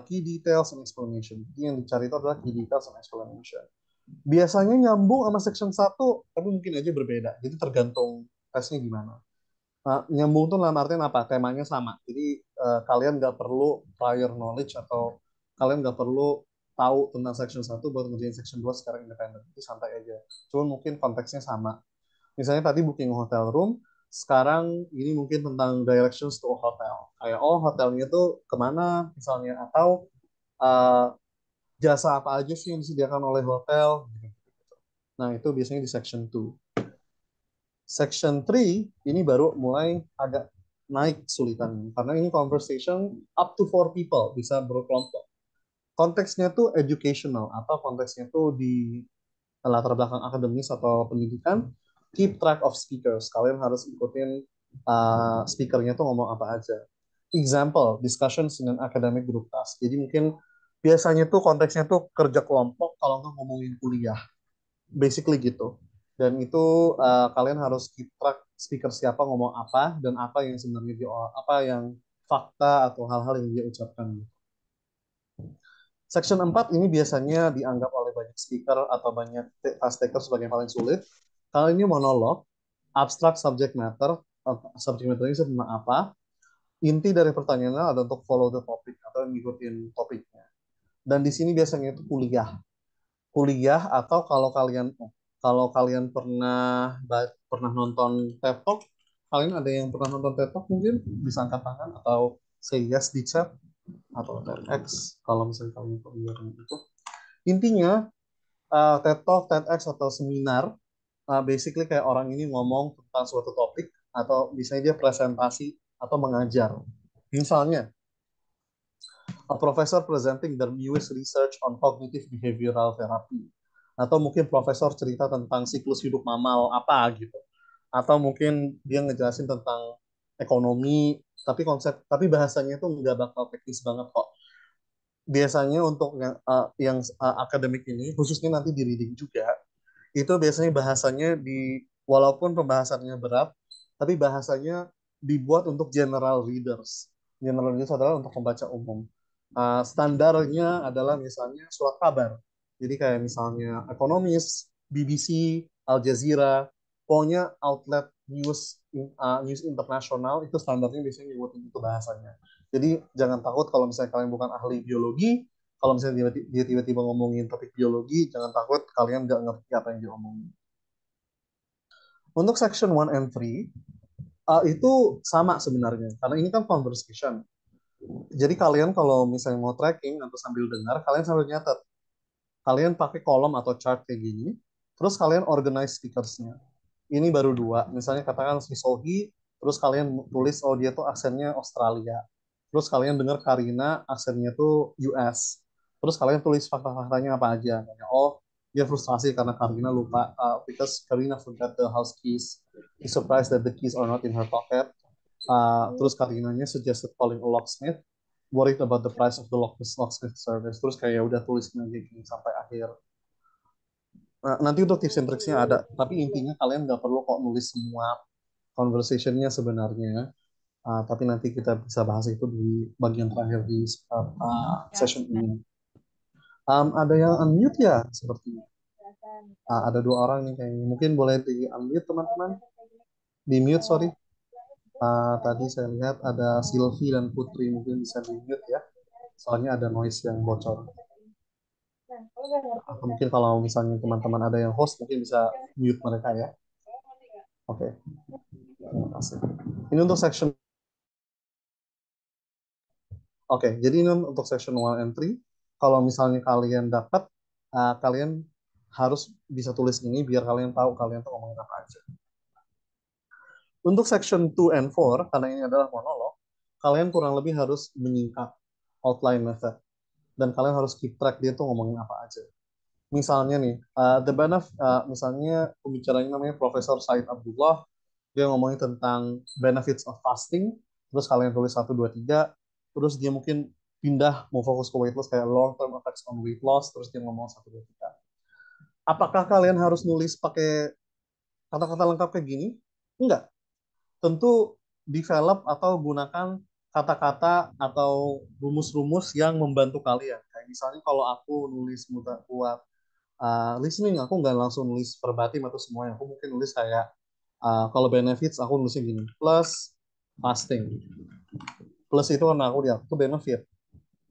key details and explanation. Jadi yang dicari itu adalah key details and explanation. Biasanya nyambung sama section 1, tapi mungkin aja berbeda. Jadi tergantung tesnya gimana. Nyambung tuh dalam artian apa? Temanya sama. Jadi kalian nggak perlu prior knowledge atau kalian nggak perlu tahu tentang section 1 buat ngerjain section 2 secara independen. Itu santai aja. Cuma mungkin konteksnya sama. Misalnya tadi booking hotel room, sekarang ini mungkin tentang directions to a hotel. Kayak, oh hotelnya tuh kemana misalnya. Atau uh, jasa apa aja sih yang disediakan oleh hotel. Nah, itu biasanya di section 2. Section 3 ini baru mulai agak naik kesulitannya. Karena ini conversation up to 4 people, bisa berkelompok. Konteksnya tuh educational, atau konteksnya tuh di latar belakang akademis atau pendidikan. Keep track of speakers. Kalian harus ikutin speakernya tuh ngomong apa aja. Example, discussions in an academic group task. Jadi mungkin biasanya tuh konteksnya tuh kerja kelompok kalau nggak ngomongin kuliah. Basically gitu. Dan itu kalian harus keep track speaker siapa ngomong apa dan apa yang sebenarnya dia apa yang fakta atau hal-hal yang dia ucapkan. Section 4 ini biasanya dianggap oleh banyak speaker atau banyak task taker sebagai yang paling sulit. Kalau ini monolog, abstract subject matter, subject matter ini tentang apa? Inti dari pertanyaannya adalah untuk follow the topic atau ngikutin topiknya. Dan di sini biasanya itu kuliah atau kalau kalian pernah nonton TED Talk, kalian ada yang pernah nonton TED Talk mungkin bisa angkat tangan atau say yes di chat atau TEDx kalau misalnya kalian pernah itu. Intinya TED Talk, TEDx atau seminar basically kayak orang ini ngomong tentang suatu topik atau misalnya dia presentasi atau mengajar. Misalnya a professor presenting their newest research on cognitive behavioral therapy. Atau mungkin profesor cerita tentang siklus hidup mamal apa gitu. Atau mungkin dia ngejelasin tentang ekonomi, tapi bahasanya itu nggak bakal teknis banget kok. Biasanya untuk yang akademik ini, khususnya nanti di reading juga, itu biasanya bahasanya walaupun pembahasannya berat, tapi bahasanya dibuat untuk general readers. General readers adalah untuk pembaca umum. Standarnya adalah misalnya surat kabar. Jadi kayak misalnya Economist, BBC, Al Jazeera, pokoknya outlet news internasional itu standarnya biasanya nyebutin itu bahasanya. Jadi jangan takut kalau misalnya kalian bukan ahli biologi, kalau misalnya dia tiba-tiba ngomongin topik biologi, jangan takut kalian nggak ngerti apa yang dia omongin. Untuk section 1 and 3, itu sama sebenarnya. Karena ini kan conversation. Jadi kalian kalau misalnya mau tracking atau sambil dengar, kalian sambil nyatet. Kalian pakai kolom atau chart kayak gini, terus kalian organize speakersnya. Ini baru 2. Misalnya katakan si Sohi, terus kalian tulis, oh dia tuh aksennya Australia. Terus kalian dengar Karina, aksennya tuh US. Terus kalian tulis fakta-faktanya apa aja. Kayak, oh, dia frustrasi karena Karina lupa, because Karina forgot the house keys. He's surprised that the keys are not in her pocket. Terus Karinanya suggested calling a locksmith. worried about the price of the Locksmith service. Terus kayak udah tulisnya gini sampai akhir. Nah, nanti untuk tips and tricksnya ada, tapi intinya kalian nggak perlu kok nulis semua conversation-nya sebenarnya. Tapi nanti kita bisa bahas itu di bagian terakhir di session ini. Ada yang unmute ya sepertinya. Ada dua orang nih kayaknya. Mungkin boleh di unmute teman-teman. Di mute, sorry. Tadi saya lihat ada Sylvie dan Putri, mungkin bisa di mute ya. Soalnya ada noise yang bocor. Atau mungkin kalau misalnya teman-teman ada yang host, mungkin bisa mute mereka ya. Oke, terima kasih. Ini untuk section. Oke, jadi ini untuk section 1 and 3. Kalau misalnya kalian dapat, kalian harus bisa tulis ini biar kalian tahu kalian tuh ngomongin apa aja. Untuk section 2 and 4, karena ini adalah monolog, kalian kurang lebih harus menyingkat outline method. Dan kalian harus keep track dia tuh ngomongin apa aja. Misalnya nih, misalnya pembicaranya namanya Profesor Said Abdullah, dia ngomongin tentang benefits of fasting, terus kalian tulis 1, 2, 3, terus dia mungkin pindah mau fokus ke weight loss kayak long term effects on weight loss, terus dia ngomong 1, 2, 3. Apakah kalian harus nulis pakai kata-kata lengkap kayak gini? Enggak. Tentu develop atau gunakan kata-kata atau rumus-rumus yang membantu kalian. Kayak misalnya kalau aku nulis buat listening, aku nggak langsung nulis verbatim atau semuanya. Aku mungkin nulis kayak kalau benefits aku nulisnya gini, plus fasting. Plus itu karena aku lihat itu benefit.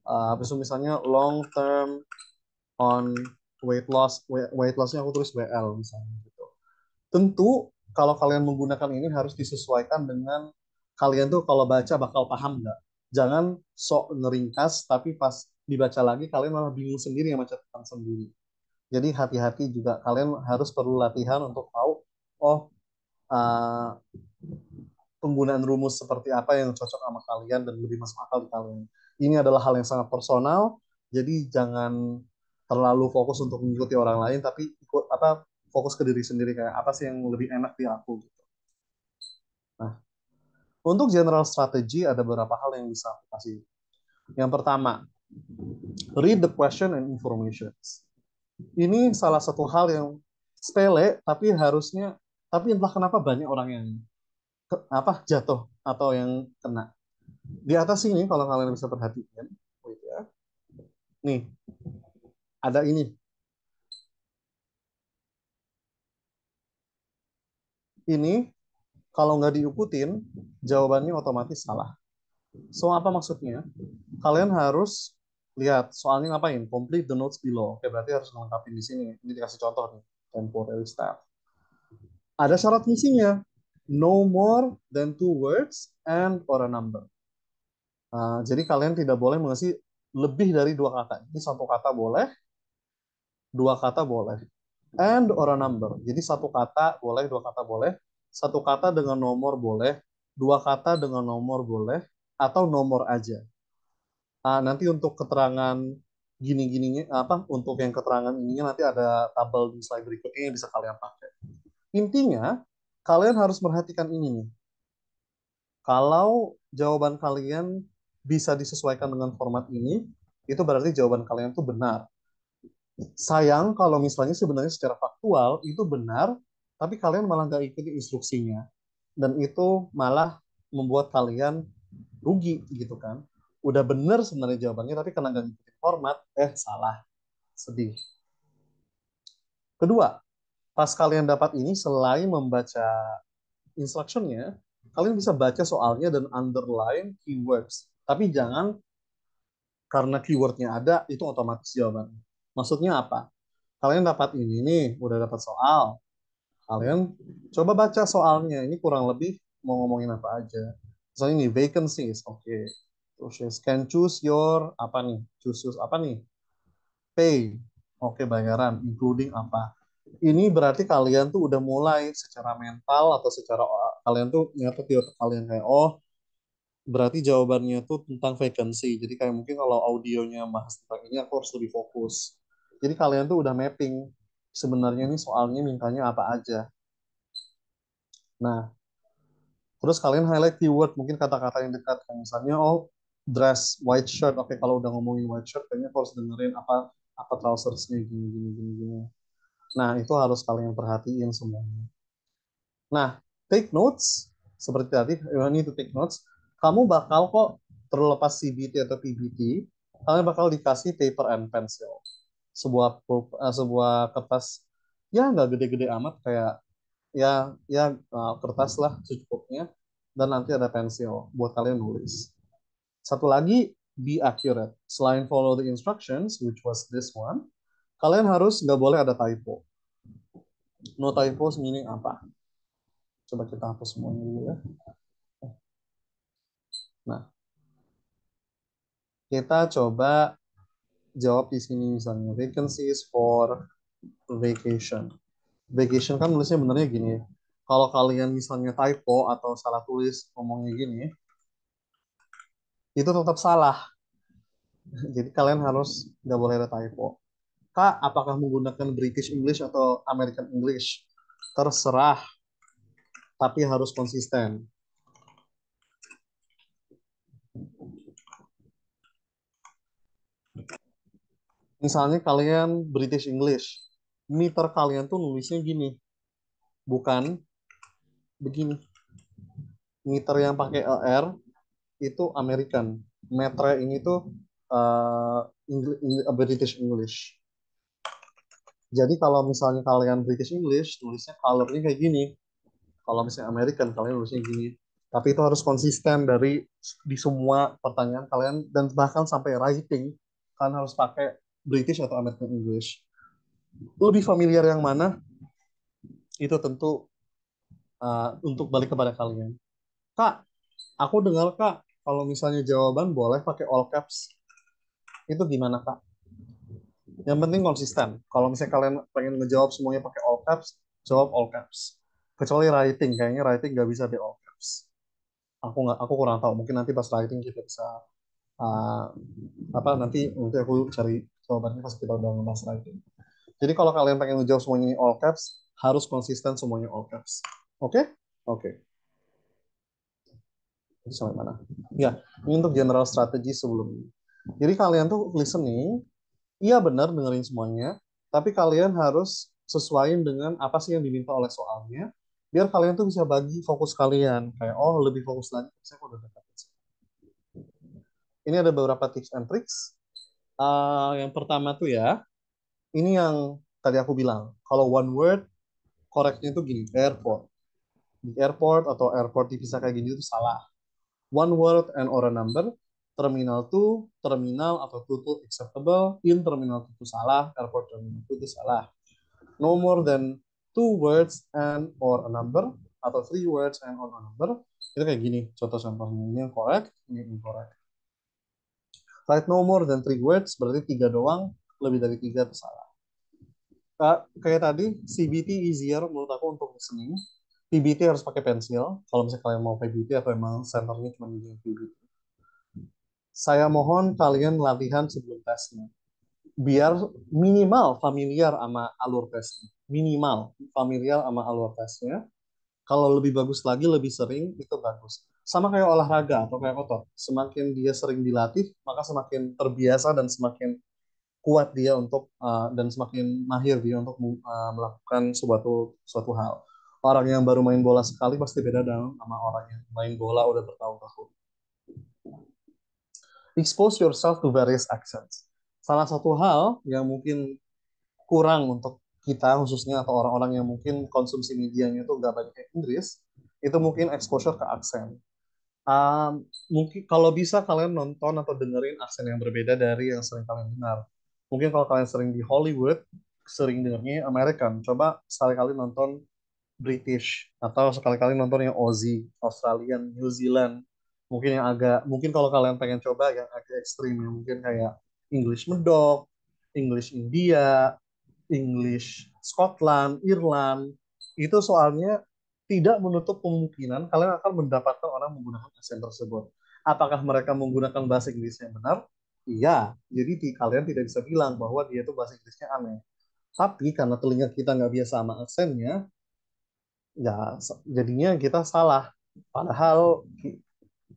Habis itu misalnya long term on weight lossnya aku tulis WL misalnya gitu. Tentu kalau kalian menggunakan ini harus disesuaikan dengan kalian tuh kalau baca bakal paham nggak. Jangan sok ngeringkas tapi pas dibaca lagi kalian malah bingung sendiri yang baca tentang sendiri. Jadi hati-hati juga kalian harus perlu latihan untuk tahu oh uh, penggunaan rumus seperti apa yang cocok sama kalian dan lebih masuk akal di kalian. Ini adalah hal yang sangat personal, jadi jangan terlalu fokus untuk mengikuti orang lain, tapi fokus ke diri sendiri kayak apa sih yang lebih enak di aku. Nah, untuk general strategy ada beberapa hal yang bisa aku kasih. Yang pertama, read the question and information. Ini salah satu hal yang sepele, tapi entah kenapa banyak orang yang jatuh atau yang kena. Di atas sini kalau kalian bisa perhatikan, wait ya. Nih, ada ini. Ini kalau nggak diikutin, jawabannya otomatis salah. So, apa maksudnya? Kalian harus lihat soalnya ngapain? Complete the notes below. Oke, berarti harus melengkapi di sini. Ini dikasih contoh nih. Temporary staff. Ada syarat misinya. No more than 2 words and or a number. Jadi kalian tidak boleh mengisi lebih dari 2 kata. Ini 1 kata boleh, 2 kata boleh. And or a number. Jadi 1 kata boleh, 2 kata boleh. 1 kata dengan nomor boleh, 2 kata dengan nomor boleh, atau nomor aja. Nanti untuk keterangan gini-gininya untuk yang keterangan ininya nanti ada tabel di slide berikutnya yang bisa kalian pakai. Intinya kalian harus perhatikan ini nih. Kalau jawaban kalian bisa disesuaikan dengan format ini, itu berarti jawaban kalian itu benar. Sayang kalau misalnya sebenarnya secara faktual itu benar, tapi kalian malah nggak ikuti instruksinya. Dan itu malah membuat kalian rugi gitu kan. Udah benar sebenarnya jawabannya, tapi karena nggak ngikutin format, salah. Sedih. Kedua, pas kalian dapat ini, selain membaca instructionnya, kalian bisa baca soalnya dan underline keywords. Tapi jangan karena keywordnya ada, itu otomatis jawabannya. Maksudnya apa? Kalian dapat ini nih, udah dapat soal. Kalian coba baca soalnya. Ini kurang lebih mau ngomongin apa aja. Misalnya ini vacancies, oke. Okay. Terus can choose your apa nih? Choose apa nih? Pay, oke okay, bayaran, including apa? Ini berarti kalian tuh udah mulai secara mental atau secara kalian tuh nyatet di otak kalian kayak berarti jawabannya tuh tentang vacancy. Jadi kayak mungkin kalau audionya bahas tentang ini aku harus lebih fokus. Jadi kalian tuh udah mapping sebenarnya ini soalnya mintanya apa aja. Nah, terus kalian highlight keyword, mungkin kata-kata yang dekat. Kayak misalnya, dress white shirt. Oke, kalau udah ngomongin white shirt, kayaknya aku harus dengerin apa trousersnya gini gini gini gini. Nah, itu harus kalian perhatiin semuanya. Nah, take notes seperti tadi, you need to take notes. Kamu bakal kok terlepas CBT atau PBT, kalian bakal dikasih paper and pencil. Sebuah kertas ya nggak gede-gede amat, kayak kertas lah secukupnya, dan nanti ada pensil buat kalian nulis. Satu lagi, be accurate. Selain follow the instructions, which was this one, kalian harus nggak boleh ada typo. No typos meaning apa? Coba kita hapus semuanya dulu ya. Nah, kita coba jawab di sini misalnya, vacancies for vacation. Vacation kan nulisnya benernya gini ya. Kalau kalian misalnya typo atau salah tulis ngomongnya gini, itu tetap salah. Jadi kalian harus nggak boleh ada typo. Kak, apakah menggunakan British English atau American English? Terserah, tapi harus konsisten. Misalnya kalian British English, meter kalian tuh nulisnya gini, bukan begini. Meter yang pakai ER itu American. Metre ini tuh British English. Jadi kalau misalnya kalian British English, tulisnya colornya kayak gini. Kalau misalnya American, kalian nulisnya gini. Tapi itu harus konsisten di semua pertanyaan kalian, dan bahkan sampai writing, kalian harus pakai British atau American English. Lebih familiar yang mana, itu tentu untuk balik kepada kalian. Kak, aku dengar Kak, kalau misalnya jawaban boleh pakai all caps. Itu gimana Kak? Yang penting konsisten. Kalau misalnya kalian pengen ngejawab semuanya pakai all caps, jawab all caps. Kecuali writing, kayaknya writing nggak bisa di all caps. Aku kurang tahu. Mungkin nanti pas writing kita bisa uh, nanti aku cari jawabannya pas kita udah ngebahas writing. Jadi kalau kalian pengen ngejawab semuanya ini all caps, harus konsisten semuanya all caps. Oke? Okay? Oke. Okay. Jadi sampai mana? Ya, ini untuk general strategi sebelum ini. Jadi kalian tuh listening, iya benar dengerin semuanya, tapi kalian harus sesuaiin dengan apa sih yang diminta oleh soalnya, biar kalian tuh bisa bagi fokus kalian. Kayak, oh lebih fokus lagi, saya udah dapat. Ini ada beberapa tips and tricks. Yang pertama tuh ya, ini yang tadi aku bilang. Kalau one word, koreknya itu gini, airport. Di airport atau airport dipisah kayak gini itu salah. One word and or a number, terminal to, terminal atau to acceptable, in terminal to salah, airport terminal to salah. No more than two words and or a number, atau three words and or a number, itu kayak gini, contoh-contohnya. Ini yang correct, ini yang incorrect. Write no more than three words, berarti tiga doang, lebih dari tiga itu salah. Kayak tadi, CBT easier menurut aku untuk listening. PBT harus pakai pensil, kalau misalnya kalian mau PBT atau emang centernya cuma di PBT. Saya mohon kalian latihan sebelum tesnya. Biar minimal familiar sama alur tesnya. Minimal familiar sama alur tesnya. Kalau lebih bagus lagi, lebih sering, itu bagus. Sama kayak olahraga atau kayak otot. Semakin dia sering dilatih, maka semakin terbiasa dan semakin kuat dia dan semakin mahir dia untuk melakukan suatu hal. Orang yang baru main bola sekali pasti beda dong sama orang yang main bola udah bertahun-tahun. Expose yourself to various accents. Salah satu hal yang mungkin kurang untuk kita khususnya atau orang-orang yang mungkin konsumsi medianya itu nggak banyak Inggris, itu mungkin exposure ke aksen. Mungkin kalau bisa kalian nonton atau dengerin aksen yang berbeda dari yang sering kalian dengar. Mungkin kalau kalian sering di Hollywood, sering dengarnya American, coba sekali-kali nonton British atau sekali-kali nonton yang Aussie, Australian, New Zealand. Mungkin kalau kalian pengen coba yang agak ekstrim, yang mungkin kayak English Medok, English India, English Scotland, Irland, itu soalnya tidak menutup kemungkinan kalian akan mendapatkan orang menggunakan aksen tersebut. Apakah mereka menggunakan bahasa Inggris yang benar? Iya, jadi kalian tidak bisa bilang bahwa dia itu bahasa Inggrisnya aneh. Tapi karena telinga kita nggak biasa sama aksennya, ya jadinya kita salah. Padahal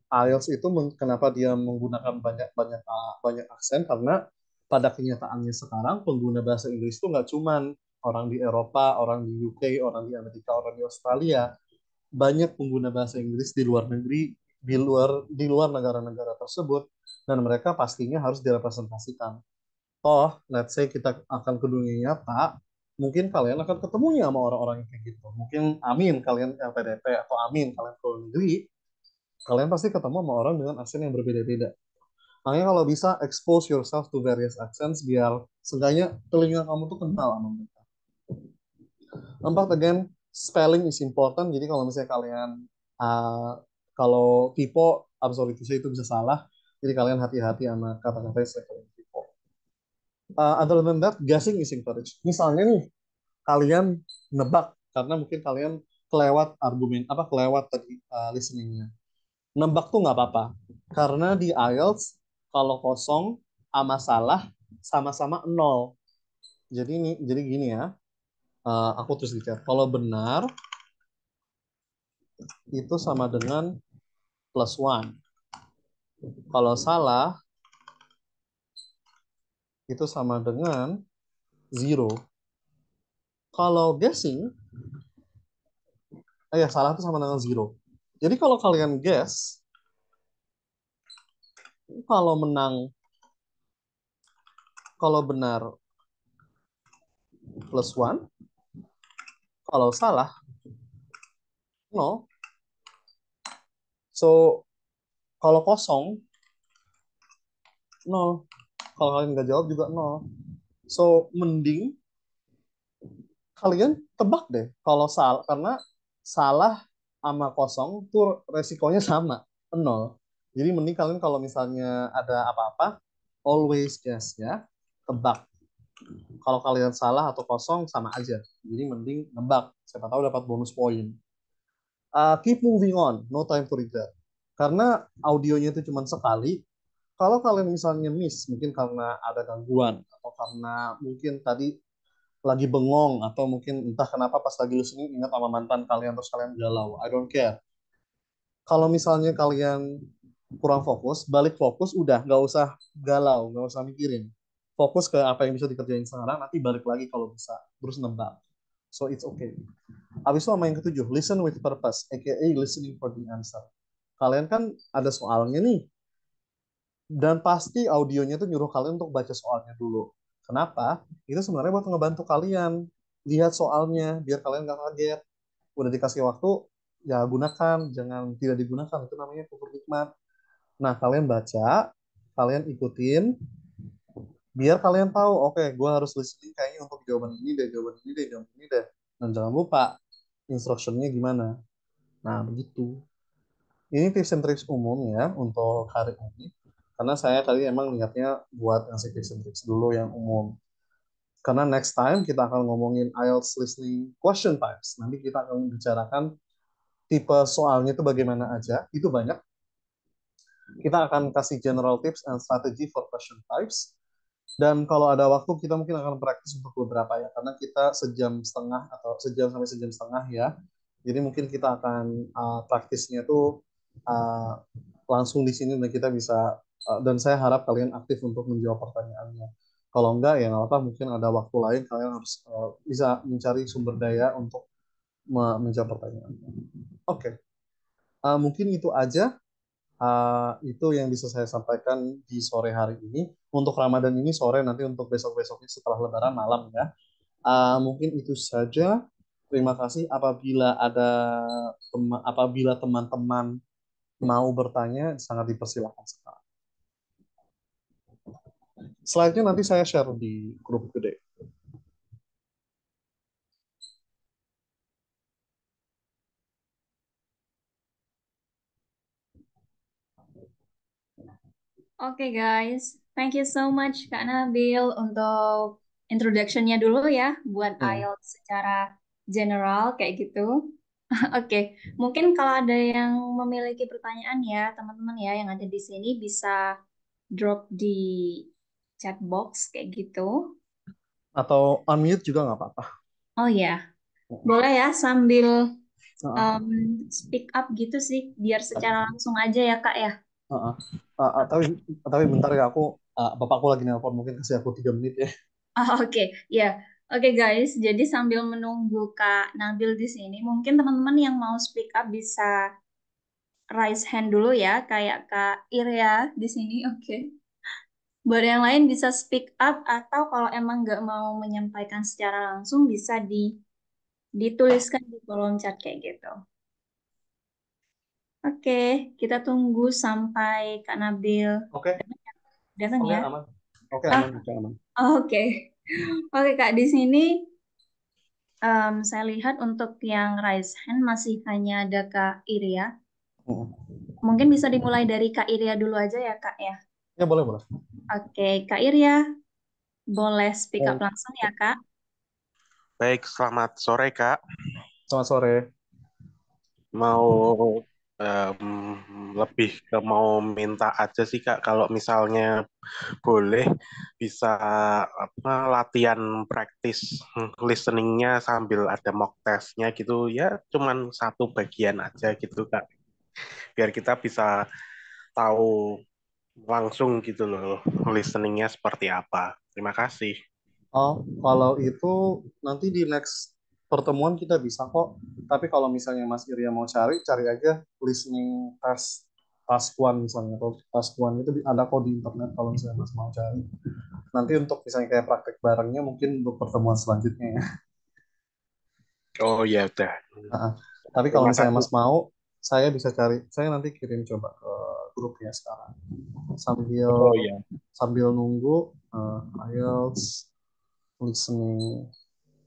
IELTS itu kenapa dia menggunakan banyak banyak banyak aksen karena pada kenyataannya sekarang pengguna bahasa Inggris itu nggak cuman orang di Eropa, orang di UK, orang di Amerika, orang di Australia, banyak pengguna bahasa Inggris di luar negeri, di luar negara-negara tersebut, dan mereka pastinya harus direpresentasikan. Toh, let's say kita akan ke dunia nyata, mungkin kalian akan ketemunya sama orang-orang yang kayak gitu. Mungkin amin kalian LPDP atau amin kalian ke luar negeri, kalian pasti ketemu sama orang dengan aksen yang berbeda-beda. Makanya kalau bisa expose yourself to various accents biar seenggaknya telinga kamu tuh kenal sama mereka. Empat, again, spelling is important. Jadi kalau misalnya kalian kalau typo, absolute itu bisa salah. Jadi kalian hati-hati sama kata-kata yang kalian typo. Other than that, guessing is encouraged. Misalnya nih, kalian nebak karena mungkin kalian kelewat argumen apa kelewat tadi listeningnya. Nebak tuh nggak apa-apa karena di IELTS kalau kosong sama salah sama-sama nol. Jadi gini ya, aku terus di chat. Kalau benar itu sama dengan plus one. Kalau salah itu sama dengan zero. Kalau guessing, ya salah itu sama dengan zero. Jadi kalau kalian guess, kalau menang, kalau benar plus one, kalau salah nol. So kalau kosong nol. Kalau kalian nggak jawab juga nol. So mending kalian tebak deh kalau salah karena salah sama kosong tuh resikonya sama nol. Jadi mending kalian kalau misalnya ada apa-apa always guess ya, tebak. Kalau kalian salah atau kosong sama aja. Jadi mending nebak. Siapa tahu dapat bonus poin. Keep moving on, no time to regret. Karena audionya itu cuma sekali. Kalau kalian misalnya miss, mungkin karena ada gangguan atau karena mungkin tadi lagi bengong atau mungkin entah kenapa pas lagi listening ingat sama mantan kalian terus kalian galau. I don't care. Kalau misalnya kalian kurang fokus, balik fokus udah nggak usah galau, nggak usah mikirin. Fokus ke apa yang bisa dikerjain sekarang, nanti balik lagi kalau bisa, terus nembak. So it's okay. Habis itu sama yang ketujuh, listen with purpose, aka listening for the answer. Kalian kan ada soalnya nih, dan pasti audionya tuh nyuruh kalian untuk baca soalnya dulu. Kenapa? Itu sebenarnya buat ngebantu kalian lihat soalnya, biar kalian nggak kaget. Udah dikasih waktu, ya gunakan, jangan tidak digunakan. Itu namanya kufur nikmat. Nah, kalian baca, kalian ikutin, biar kalian tahu, oke, gue harus listening kayaknya untuk jawaban ini deh, jawaban ini deh, jawaban ini deh. Dan jangan lupa, instructionnya gimana. Nah, begitu. Ini tips and tricks umum ya untuk hari ini. Karena saya tadi emang niatnya buat ngasih tips and tricks dulu yang umum. Karena next time kita akan ngomongin IELTS listening question types. Nanti kita akan bicarakan tipe soalnya itu bagaimana aja. Itu banyak. Kita akan kasih general tips and strategy for question types. Dan kalau ada waktu kita mungkin akan praktis untuk beberapa ya. Karena kita sejam setengah atau sejam sampai sejam setengah ya. Jadi mungkin kita akan praktisnya tuh uh, langsung di sini dan kita bisa dan saya harap kalian aktif untuk menjawab pertanyaannya. Kalau enggak ya nggak apa mungkin ada waktu lain kalian harus bisa mencari sumber daya untuk menjawab pertanyaannya. Oke, mungkin itu aja. Itu yang bisa saya sampaikan di sore hari ini. Untuk Ramadan ini sore, nanti untuk besok-besoknya setelah Lebaran malam ya. Mungkin itu saja. Terima kasih. Apabila teman-teman mau bertanya, sangat dipersilakan sekarang. Slide-nya nanti saya share di grup gede. Oke guys, thank you so much Kak Nabil untuk introduction-nya dulu ya buat Hmm. IELTS secara general kayak gitu. Oke, mungkin kalau ada yang memiliki pertanyaan ya teman-teman ya yang ada di sini bisa drop di chat box kayak gitu. Atau unmute juga nggak apa-apa. Oh ya, boleh ya sambil Heeh. speak up gitu sih, biar secara langsung aja ya Kak ya. Heeh. Tapi bentar ya, bapakku lagi nelpon, mungkin kasih aku 3 menit ya. Oh, oke, ya. Oke guys, jadi sambil menunggu Kak Nabil di sini, mungkin teman-teman yang mau speak up bisa raise hand dulu ya, kayak Kak Irya di sini. Oke. Buat yang lain bisa speak up atau kalau emang nggak mau menyampaikan secara langsung bisa dituliskan di kolom chat kayak gitu. Oke, kita tunggu sampai Kak Nabil Oke, datang oke ya. aman. Oke Ah, aman, oke aman. oke. Oke Kak, di sini saya lihat untuk yang raise hand masih hanya ada Kak Iria. Mm. Mungkin bisa dimulai dari Kak Iria dulu aja ya Kak ya. Ya boleh boleh. Oke, Kak Iria, boleh speak up Baik. langsung ya Kak. Baik, selamat sore Kak. Selamat sore. Mau lebih ke mau minta aja sih Kak, kalau misalnya boleh bisa apa, latihan praktis listeningnya sambil ada mock testnya gitu ya, cuman satu bagian aja gitu Kak, biar kita bisa tahu langsung gitu loh listeningnya seperti apa. Terima kasih. Oh, kalau itu nanti di next pertemuan kita bisa kok. Tapi kalau misalnya Mas Irya mau cari, cari aja listening test task one misalnya. Atau task one itu ada kok di internet kalau misalnya Mas mau cari. Nanti untuk misalnya kayak praktek barengnya mungkin untuk pertemuan selanjutnya ya. Oh ya udah. Nah, tapi kalau Terima misalnya kasih. Mas mau, saya bisa cari. Saya nanti kirim coba ke grupnya sekarang. Sambil Oh ya. sambil nunggu IELTS listening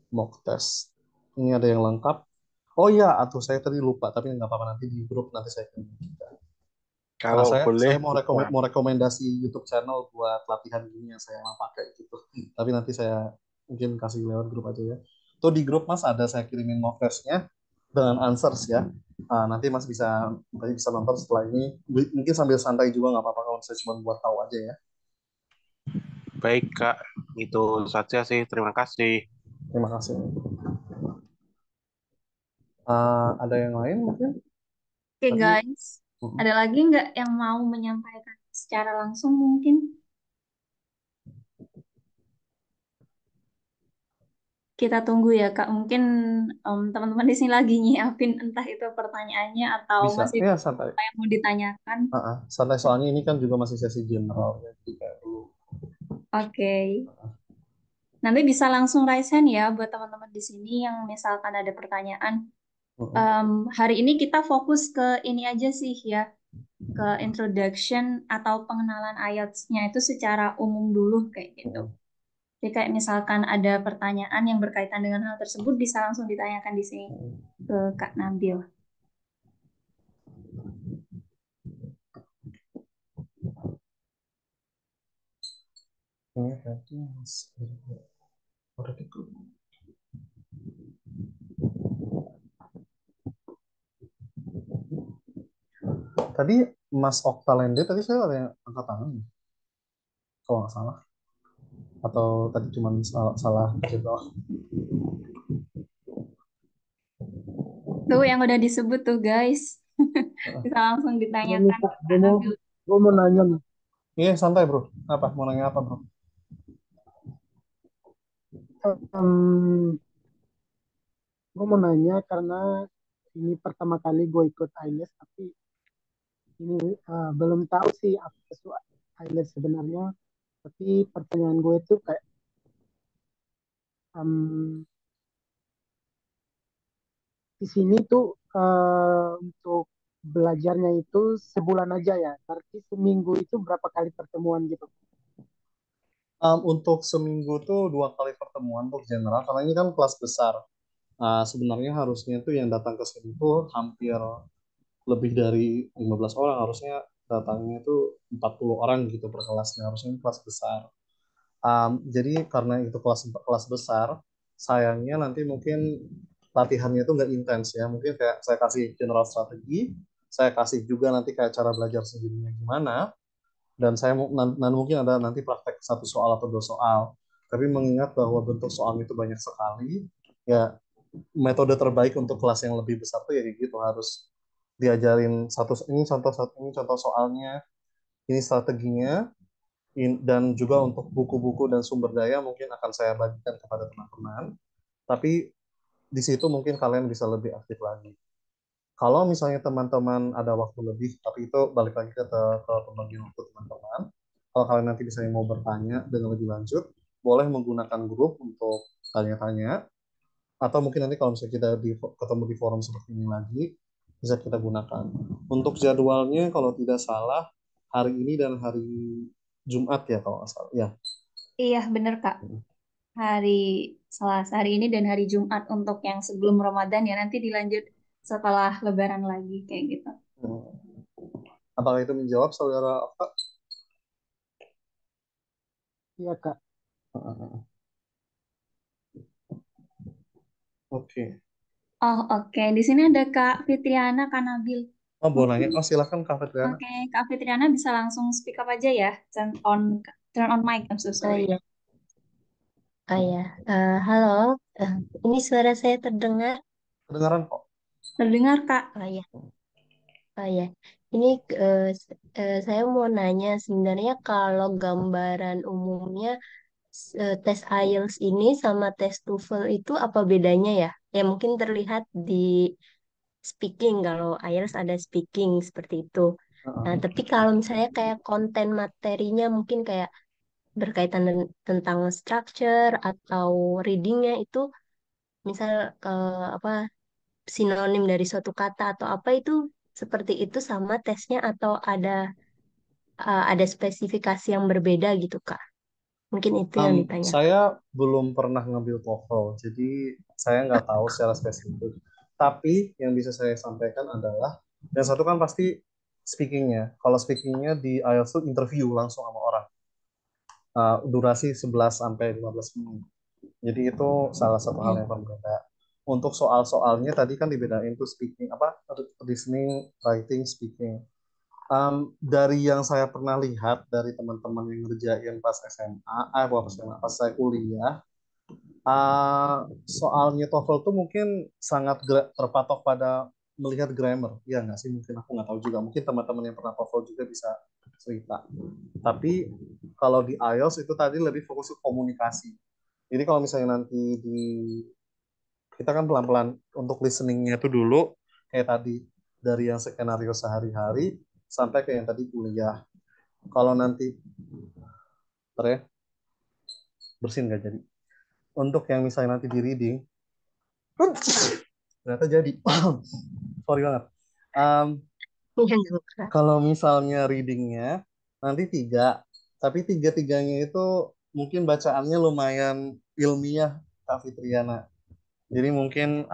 mock test. Ini ada yang lengkap. Oh iya, atau saya tadi lupa, tapi nggak apa-apa, nanti di grup nanti saya kirim juga. Karena Kalau boleh saya mau bisa. mau rekomendasi YouTube channel buat latihan ini yang saya mau pakai gitu. Tapi nanti saya mungkin kasih lewat grup aja ya. Tuh di grup Mas ada saya kirimin mock testnya dengan answers ya. Nah, nanti Mas bisa nonton setelah ini. Mungkin sambil santai juga nggak apa-apa kalau saya cuma buat tahu aja ya. Baik, Kak. Itu saja sih. Terima kasih. Terima kasih. Ada yang lain mungkin? Oke Tadi guys, mm, ada lagi nggak yang mau menyampaikan secara langsung mungkin? Kita tunggu ya Kak. Mungkin teman-teman di sini lagi nyiapin entah itu pertanyaannya atau bisa. masih Ya santai. apa yang mau ditanyakan. Santai soalnya ini kan juga masih sesi general ya. Jadi kayak dulu. Oke. Nanti bisa langsung raise hand ya buat teman-teman di sini yang misalkan ada pertanyaan. Mm, Hari ini kita fokus ke ini aja sih ya, ke introduction atau pengenalan IELTS-nya itu secara umum dulu kayak gitu. mm, Jadi kayak misalkan ada pertanyaan yang berkaitan dengan hal tersebut bisa langsung ditanyakan di sini mm. ke Kak Nabil. Ini tadi udah di grup. Tadi Mas Oktalende tadi saya ada yang angkat tangan ya, kalau nggak salah. Atau tadi cuma salah, salah gitu. Tuh yang udah disebut tuh guys. Bisa langsung Halo nih ditanyakan Kak, ke Kak Nabil. gue mau nanya nih. Iya santai bro. Apa? Mau nanya apa bro? Em, gue mau nanya karena ini pertama kali gue ikut IELTS, tapi ini belum tahu sih apa itu IELTS sebenarnya. Tapi pertanyaan gue itu kayak em, di sini tuh untuk belajarnya itu sebulan aja ya. Berarti seminggu itu berapa kali pertemuan gitu? Untuk seminggu tuh 2 kali pertemuan untuk general, karena ini kan kelas besar. Sebenarnya harusnya tuh yang datang ke sini tuh hampir lebih dari 15 orang, harusnya datangnya tuh 40 orang gitu per kelasnya, harusnya ini kelas besar. Jadi karena itu kelas kelas besar, sayangnya nanti mungkin latihannya itu nggak intens ya. Mungkin kayak saya kasih general strategi, saya kasih juga nanti kayak cara belajar sendirinya gimana, dan mungkin ada nanti praktek 1 soal atau 2 soal. Tapi mengingat bahwa bentuk soalnya itu banyak sekali, ya metode terbaik untuk kelas yang lebih besar tuh ya kayak gitu, harus diajarin satu ini contoh soalnya, ini strateginya, dan juga untuk buku-buku dan sumber daya mungkin akan saya bagikan kepada teman-teman. Tapi di situ mungkin kalian bisa lebih aktif lagi. Kalau misalnya teman-teman ada waktu lebih, tapi itu balik lagi ke pembagian waktu teman-teman. Kalau kalian nanti misalnya mau bertanya dengan lebih lanjut, boleh menggunakan grup untuk tanya-tanya. Atau mungkin nanti kalau misalnya kita ketemu di forum seperti ini lagi, bisa kita gunakan. Untuk jadwalnya, kalau tidak salah, hari ini dan hari Jumat ya kalau nggak salah. Ya. Iya, bener Kak. Hari Selasa hari ini dan hari Jumat untuk yang sebelum Ramadan ya, nanti dilanjut setelah Lebaran lagi kayak gitu. Apakah itu menjawab saudara Okta? Iya Kak. Oke. Oh, oke. Di sini ada Kak Fitriana, Kak Nabil. Oh, mau nanya? Mungkin, Oh, silakan Kak Fetriana. oke, Kak Fitriana bisa langsung speak up aja ya. Turn on mic, I'm so Oh sorry. iya, oh iya. Halo, Eh, ini suara saya terdengar? Kedengaran kok. Terdengar, Kak. Oh iya, oh iya. Ini saya mau nanya sebenarnya kalau gambaran umumnya tes IELTS ini sama tes TOEFL itu apa bedanya ya? Ya mungkin terlihat di speaking, kalau IELTS ada speaking seperti itu. Nah, tapi kalau misalnya kayak konten materinya mungkin kayak berkaitan tentang structure atau readingnya itu misal apa sinonim dari suatu kata atau apa itu seperti itu sama tesnya atau ada spesifikasi yang berbeda gitu Kak. Mungkin itu yang ditanyakan. Saya belum pernah ngambil TOEFL, jadi saya nggak tahu secara spesifik. Tapi yang bisa saya sampaikan adalah, yang satu kan pasti speakingnya. Kalau speakingnya di IELTS itu interview langsung sama orang. Durasi 11 sampai 15 menit. Jadi itu salah satu hal Hmm. yang berbeda. Untuk soal-soalnya tadi kan dibedain tuh speaking apa, listening, writing, speaking. Dari yang saya pernah lihat dari teman-teman yang ngerjain pas SMA, pas SMA, pas saya kuliah, soalnya TOEFL tuh mungkin sangat terpatok pada melihat grammar. Ya nggak sih, mungkin aku nggak tahu juga. Mungkin teman-teman yang pernah TOEFL juga bisa cerita. Tapi kalau di IELTS itu tadi lebih fokus ke komunikasi. Jadi kalau misalnya nanti kita kan pelan-pelan untuk listeningnya itu dulu kayak tadi, dari yang skenario sehari-hari sampai ke yang tadi kuliah. Kalau nanti ntar ya, bersin nggak jadi. Untuk yang misalnya nanti di reading, ternyata jadi. Sorry banget. Um, Iya, nggak apa-apa. Kalau misalnya readingnya nanti tiga, tapi tiga-tiganya itu mungkin bacaannya lumayan ilmiah, Kak Fitriana. Jadi mungkin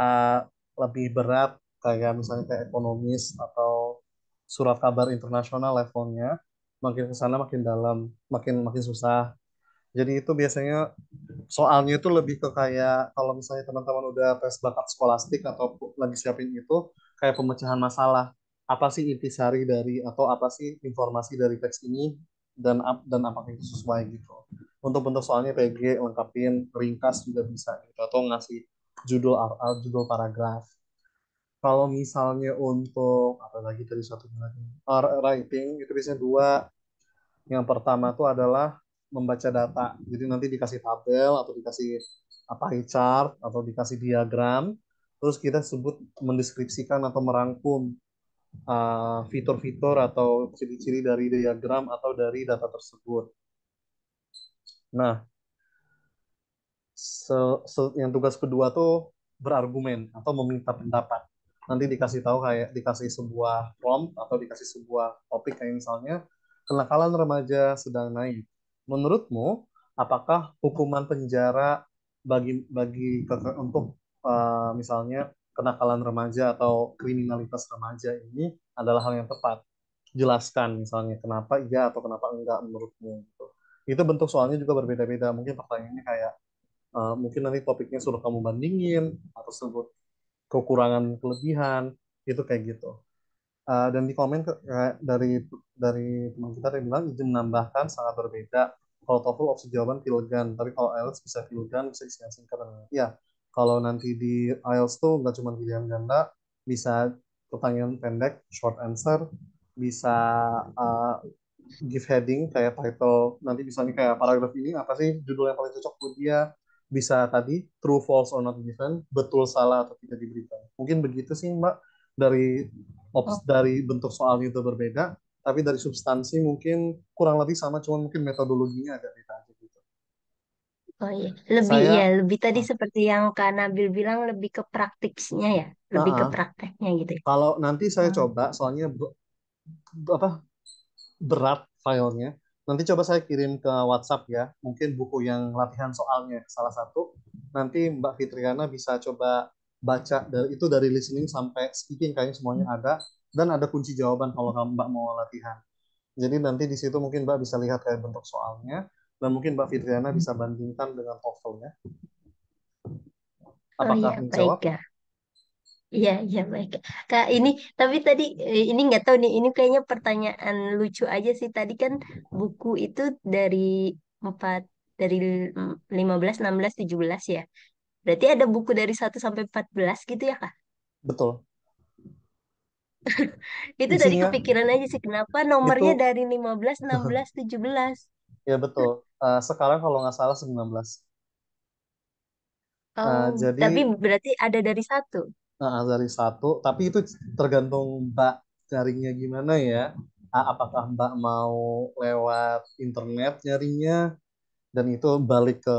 lebih berat kayak misalnya kayak ekonomis atau surat kabar internasional levelnya. Makin ke sana makin dalam, makin makin susah. Jadi itu biasanya soalnya itu lebih ke kayak kalau misalnya teman-teman udah tes bakat skolastik atau lagi siapin itu kayak pemecahan masalah. Apa sih intisari dari atau apa sih informasi dari teks ini, dan apakah itu sesuai gitu. Untuk bentuk soalnya PG lengkapin ringkas juga bisa gitu, atau ngasih judul paragraf. Kalau misalnya untuk apa lagi dari satu lagi, writing itu biasanya dua. Yang pertama tuh adalah membaca data. Jadi nanti dikasih tabel atau dikasih apa chart atau dikasih diagram, terus kita sebut mendeskripsikan atau merangkum fitur-fitur atau ciri-ciri dari diagram atau dari data tersebut. Nah, yang tugas kedua tuh berargumen atau meminta pendapat. Nanti dikasih tahu kayak dikasih sebuah prompt atau dikasih sebuah topik kayak misalnya kenakalan remaja sedang naik. Menurutmu, apakah hukuman penjara bagi bagi untuk misalnya kenakalan remaja atau kriminalitas remaja ini adalah hal yang tepat? Jelaskan misalnya kenapa iya atau kenapa enggak menurutmu gitu. Itu bentuk soalnya juga berbeda-beda. Mungkin pertanyaannya kayak mungkin nanti topiknya suruh kamu bandingin atau sebut kekurangan kelebihan itu kayak gitu. Dan di komen dari teman kita yang bilang izin menambahkan sangat berbeda. Kalau TOEFL opsi jawaban Pilgan, tapi kalau IELTS bisa Pilgan, bisa isian singkat dan ya. Kalau nanti di IELTS tuh nggak cuma pilihan ganda, bisa pertanyaan pendek, short answer, bisa uh, give heading kayak title, nanti misalnya kayak paragraf ini apa sih judul yang paling cocok buat dia, bisa tadi true, false, or not given, betul, salah, atau tidak diberikan. Mungkin begitu sih Mbak, dari Oh, dari bentuk soalnya itu berbeda, tapi dari substansi mungkin kurang lebih sama, cuma mungkin metodologinya agak beda aja gitu. oh iya, lebih ya, Saya lebih tadi ah, seperti yang Kak Nabil bilang lebih ke praktiknya ya, ah, lebih ke ah. prakteknya gitu ya. Kalau nanti saya Oh, coba, soalnya apa berat filenya. Nanti coba saya kirim ke WhatsApp ya. Mungkin buku yang latihan soalnya salah satu. Nanti Mbak Fitriana bisa coba baca dari itu dari listening sampai speaking kayaknya semuanya ada dan ada kunci jawaban kalau Mbak mau latihan. Jadi nanti di situ mungkin Mbak bisa lihat kayak bentuk soalnya dan mungkin Mbak Fitriana bisa bandingkan dengan TOEFL ya. oh iya, Apakah baik menjawab? Kak. Iya, iya baik. Kak, ini tapi tadi ini nggak tahu nih, ini kayaknya pertanyaan lucu aja sih. Tadi kan buku itu dari 4 dari 15, 16, 17 ya. Berarti ada buku dari 1 sampai 14 gitu ya, Kak? Betul. Itu dari Isinya kepikiran aja sih kenapa nomornya itu dari 15, 16, 17. ya betul. Sekarang kalau nggak salah 19. Oh, tapi Jadi berarti ada dari satu. dari satu, tapi itu tergantung Mbak carinya gimana ya. Apakah Mbak mau lewat internet nyarinya, dan itu balik ke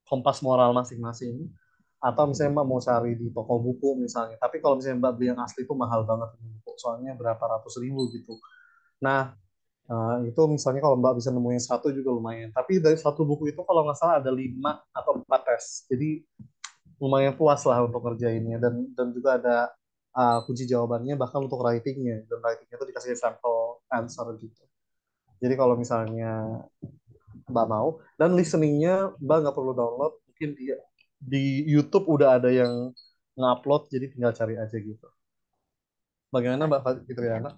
kompas moral masing-masing. Atau misalnya Mbak mau cari di toko buku misalnya. Tapi kalau misalnya Mbak beli yang asli itu mahal banget ini buku. Soalnya berapa ratus ribu gitu. Nah, itu misalnya kalau Mbak bisa nemuin satu juga lumayan. Tapi dari satu buku itu kalau nggak salah ada 5 atau 4 tes. Jadi lumayan puas lah untuk ngerjainnya dan juga ada kunci jawabannya bahkan untuk writingnya dan writingnya itu dikasih sampel answer gitu. Jadi kalau misalnya Mbak mau dan listeningnya Mbak nggak perlu download, mungkin di YouTube udah ada yang ngupload jadi tinggal cari aja gitu. Bagaimana Mbak Ya, Fitriana?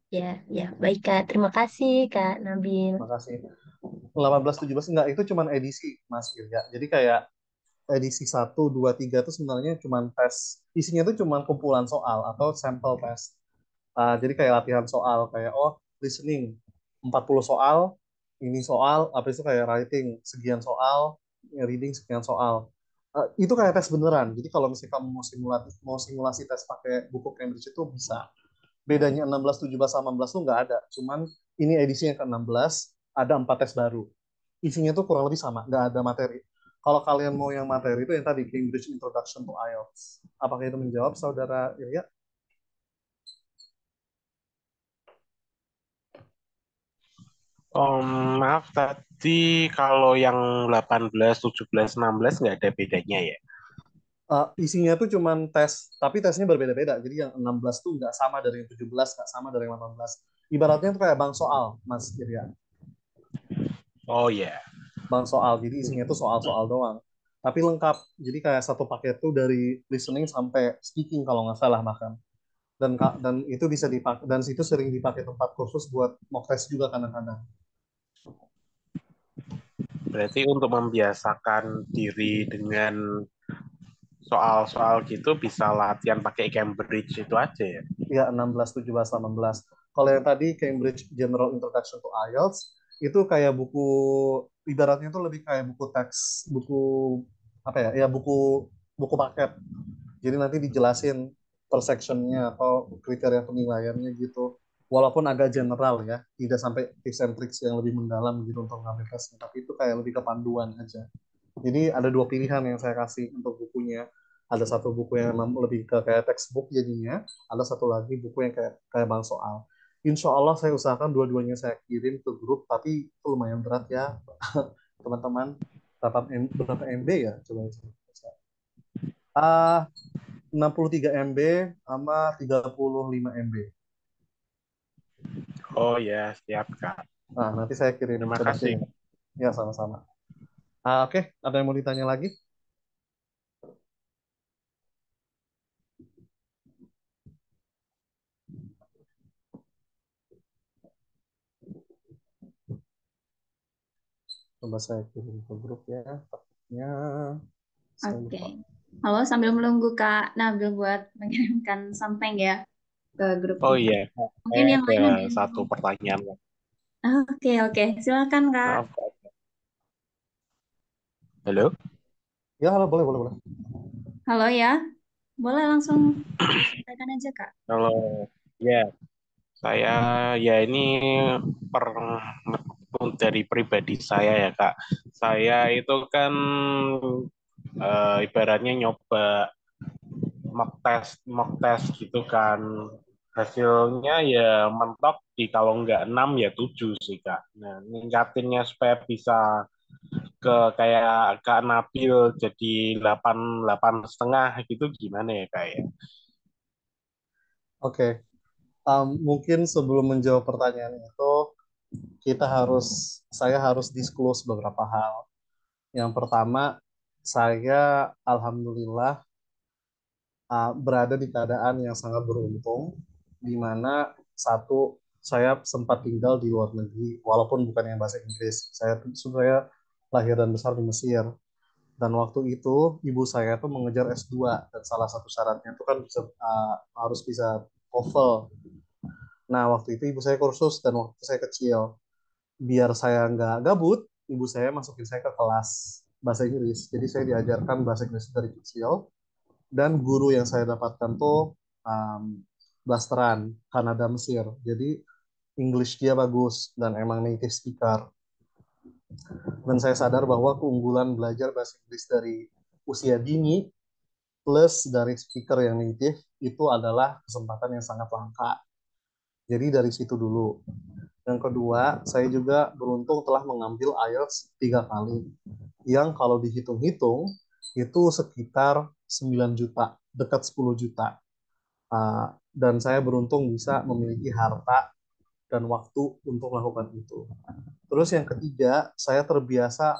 ya, ya. Baik, Kak. Terima kasih, Kak Nabil. Makasih. 18-17 enggak, itu cuman edisi Mas Irya. Jadi kayak edisi 1, 2, 3 itu sebenarnya cuman tes. Isinya itu cuman kumpulan soal atau sampel tes. Jadi kayak latihan soal kayak listening 40 soal, ini soal, apa itu kayak writing sekian soal, reading sekian soal. Itu kayak tes beneran. Jadi kalau misalnya kamu mau simulasi tes pakai buku Cambridge itu bisa. Bedanya 16, 17 sama 16 tuh nggak ada. Cuman ini edisi yang ke-16, ada 4 tes baru. Isinya tuh kurang lebih sama, nggak ada materi. Kalau kalian mau yang materi itu yang tadi Cambridge Introduction to IELTS. Apakah itu menjawab saudara Ilya? Maaf tadi kalau yang 18, 17, 16 nggak ada bedanya ya. Isinya tuh cuman tes, tapi tesnya berbeda-beda. Jadi yang 16 tuh nggak sama dari yang 17, nggak sama dari yang 18. Ibaratnya tuh kayak bank soal, Mas Irian. Oh ya. Bank soal, jadi isinya tuh soal-soal doang. Tapi lengkap, jadi kayak satu paket tuh dari listening sampai speaking kalau nggak salah makan. Dan itu bisa dipakai, dan situ sering dipakai tempat kursus buat mock test juga kadang-kadang. Berarti untuk membiasakan diri dengan soal-soal gitu bisa latihan pakai Cambridge itu aja ya. Ya 16, 17, 18. Kalau yang tadi Cambridge General Introduction to IELTS itu kayak buku, ibaratnya itu lebih kayak buku teks, buku apa ya? Ya buku buku paket. Jadi nanti dijelasin per sectionnya atau kriteria penilaiannya gitu. Walaupun agak general ya, tidak sampai tips and tricks yang lebih mendalam gitu untuk ngambil tesnya, tapi itu kayak lebih ke panduan aja. Jadi ada dua pilihan yang saya kasih untuk bukunya. Ada satu buku yang memang lebih ke kayak textbook jadinya, ada satu lagi buku yang kayak kayak bang soal. Insya Allah saya usahakan dua-duanya saya kirim ke grup, tapi itu lumayan berat ya teman-teman. Berapa MB ya? Coba saya. Ah, 63 MB sama 35 MB. Oh ya, siap Kak. Nah, nanti saya kirim, Terima coba kasih. kirim. Ya, sama-sama. Oke, ada yang mau ditanya lagi? Coba saya kirim ke grup ya. Takutnya Saya Oke. lupa. Halo, sambil menunggu Kak Nabil buat mengirimkan something ya ke grup Oh kita. iya, Mungkin saya yang ada lain ada yang satu mau. pertanyaan. Oke, oke. Silakan Kak. Maaf. Halo? Ya, halo, boleh, boleh, boleh. Halo ya. Boleh langsung disampaikan aja Kak. Kalau ya, saya ya ini per dari pribadi saya ya Kak. Saya itu kan ibaratnya nyoba mock test gitu kan. Hasilnya ya mentok di kalau nggak 6 ya 7 sih Kak. Nah, ningkatinnya supaya bisa ke kayak Kak Nabil jadi 8 8,5 gitu gimana ya Kak ya? Oke, mungkin sebelum menjawab pertanyaan itu, saya harus disclose beberapa hal. Yang pertama, saya alhamdulillah berada di keadaan yang sangat beruntung, di mana satu, saya sempat tinggal di luar negeri, walaupun bukan yang bahasa Inggris. Saya lahir dan besar di Mesir. Dan waktu itu ibu saya tuh mengejar S2 dan salah satu syaratnya itu kan harus bisa TOEFL. Nah, waktu itu ibu saya kursus dan waktu saya kecil, biar saya nggak gabut, ibu saya masukin saya ke kelas bahasa Inggris. Jadi saya diajarkan bahasa Inggris dari kecil dan guru yang saya dapatkan tuh blasteran Kanada Mesir. Jadi English dia bagus dan emang native speaker. Dan saya sadar bahwa keunggulan belajar bahasa Inggris dari usia dini plus dari speaker yang native itu adalah kesempatan yang sangat langka. Jadi dari situ dulu. Yang kedua, saya juga beruntung telah mengambil IELTS 3 kali. Yang kalau dihitung-hitung, itu sekitar 9 juta, dekat 10 juta. Dan saya beruntung bisa memiliki harta dan waktu untuk melakukan itu. Terus yang ketiga, saya terbiasa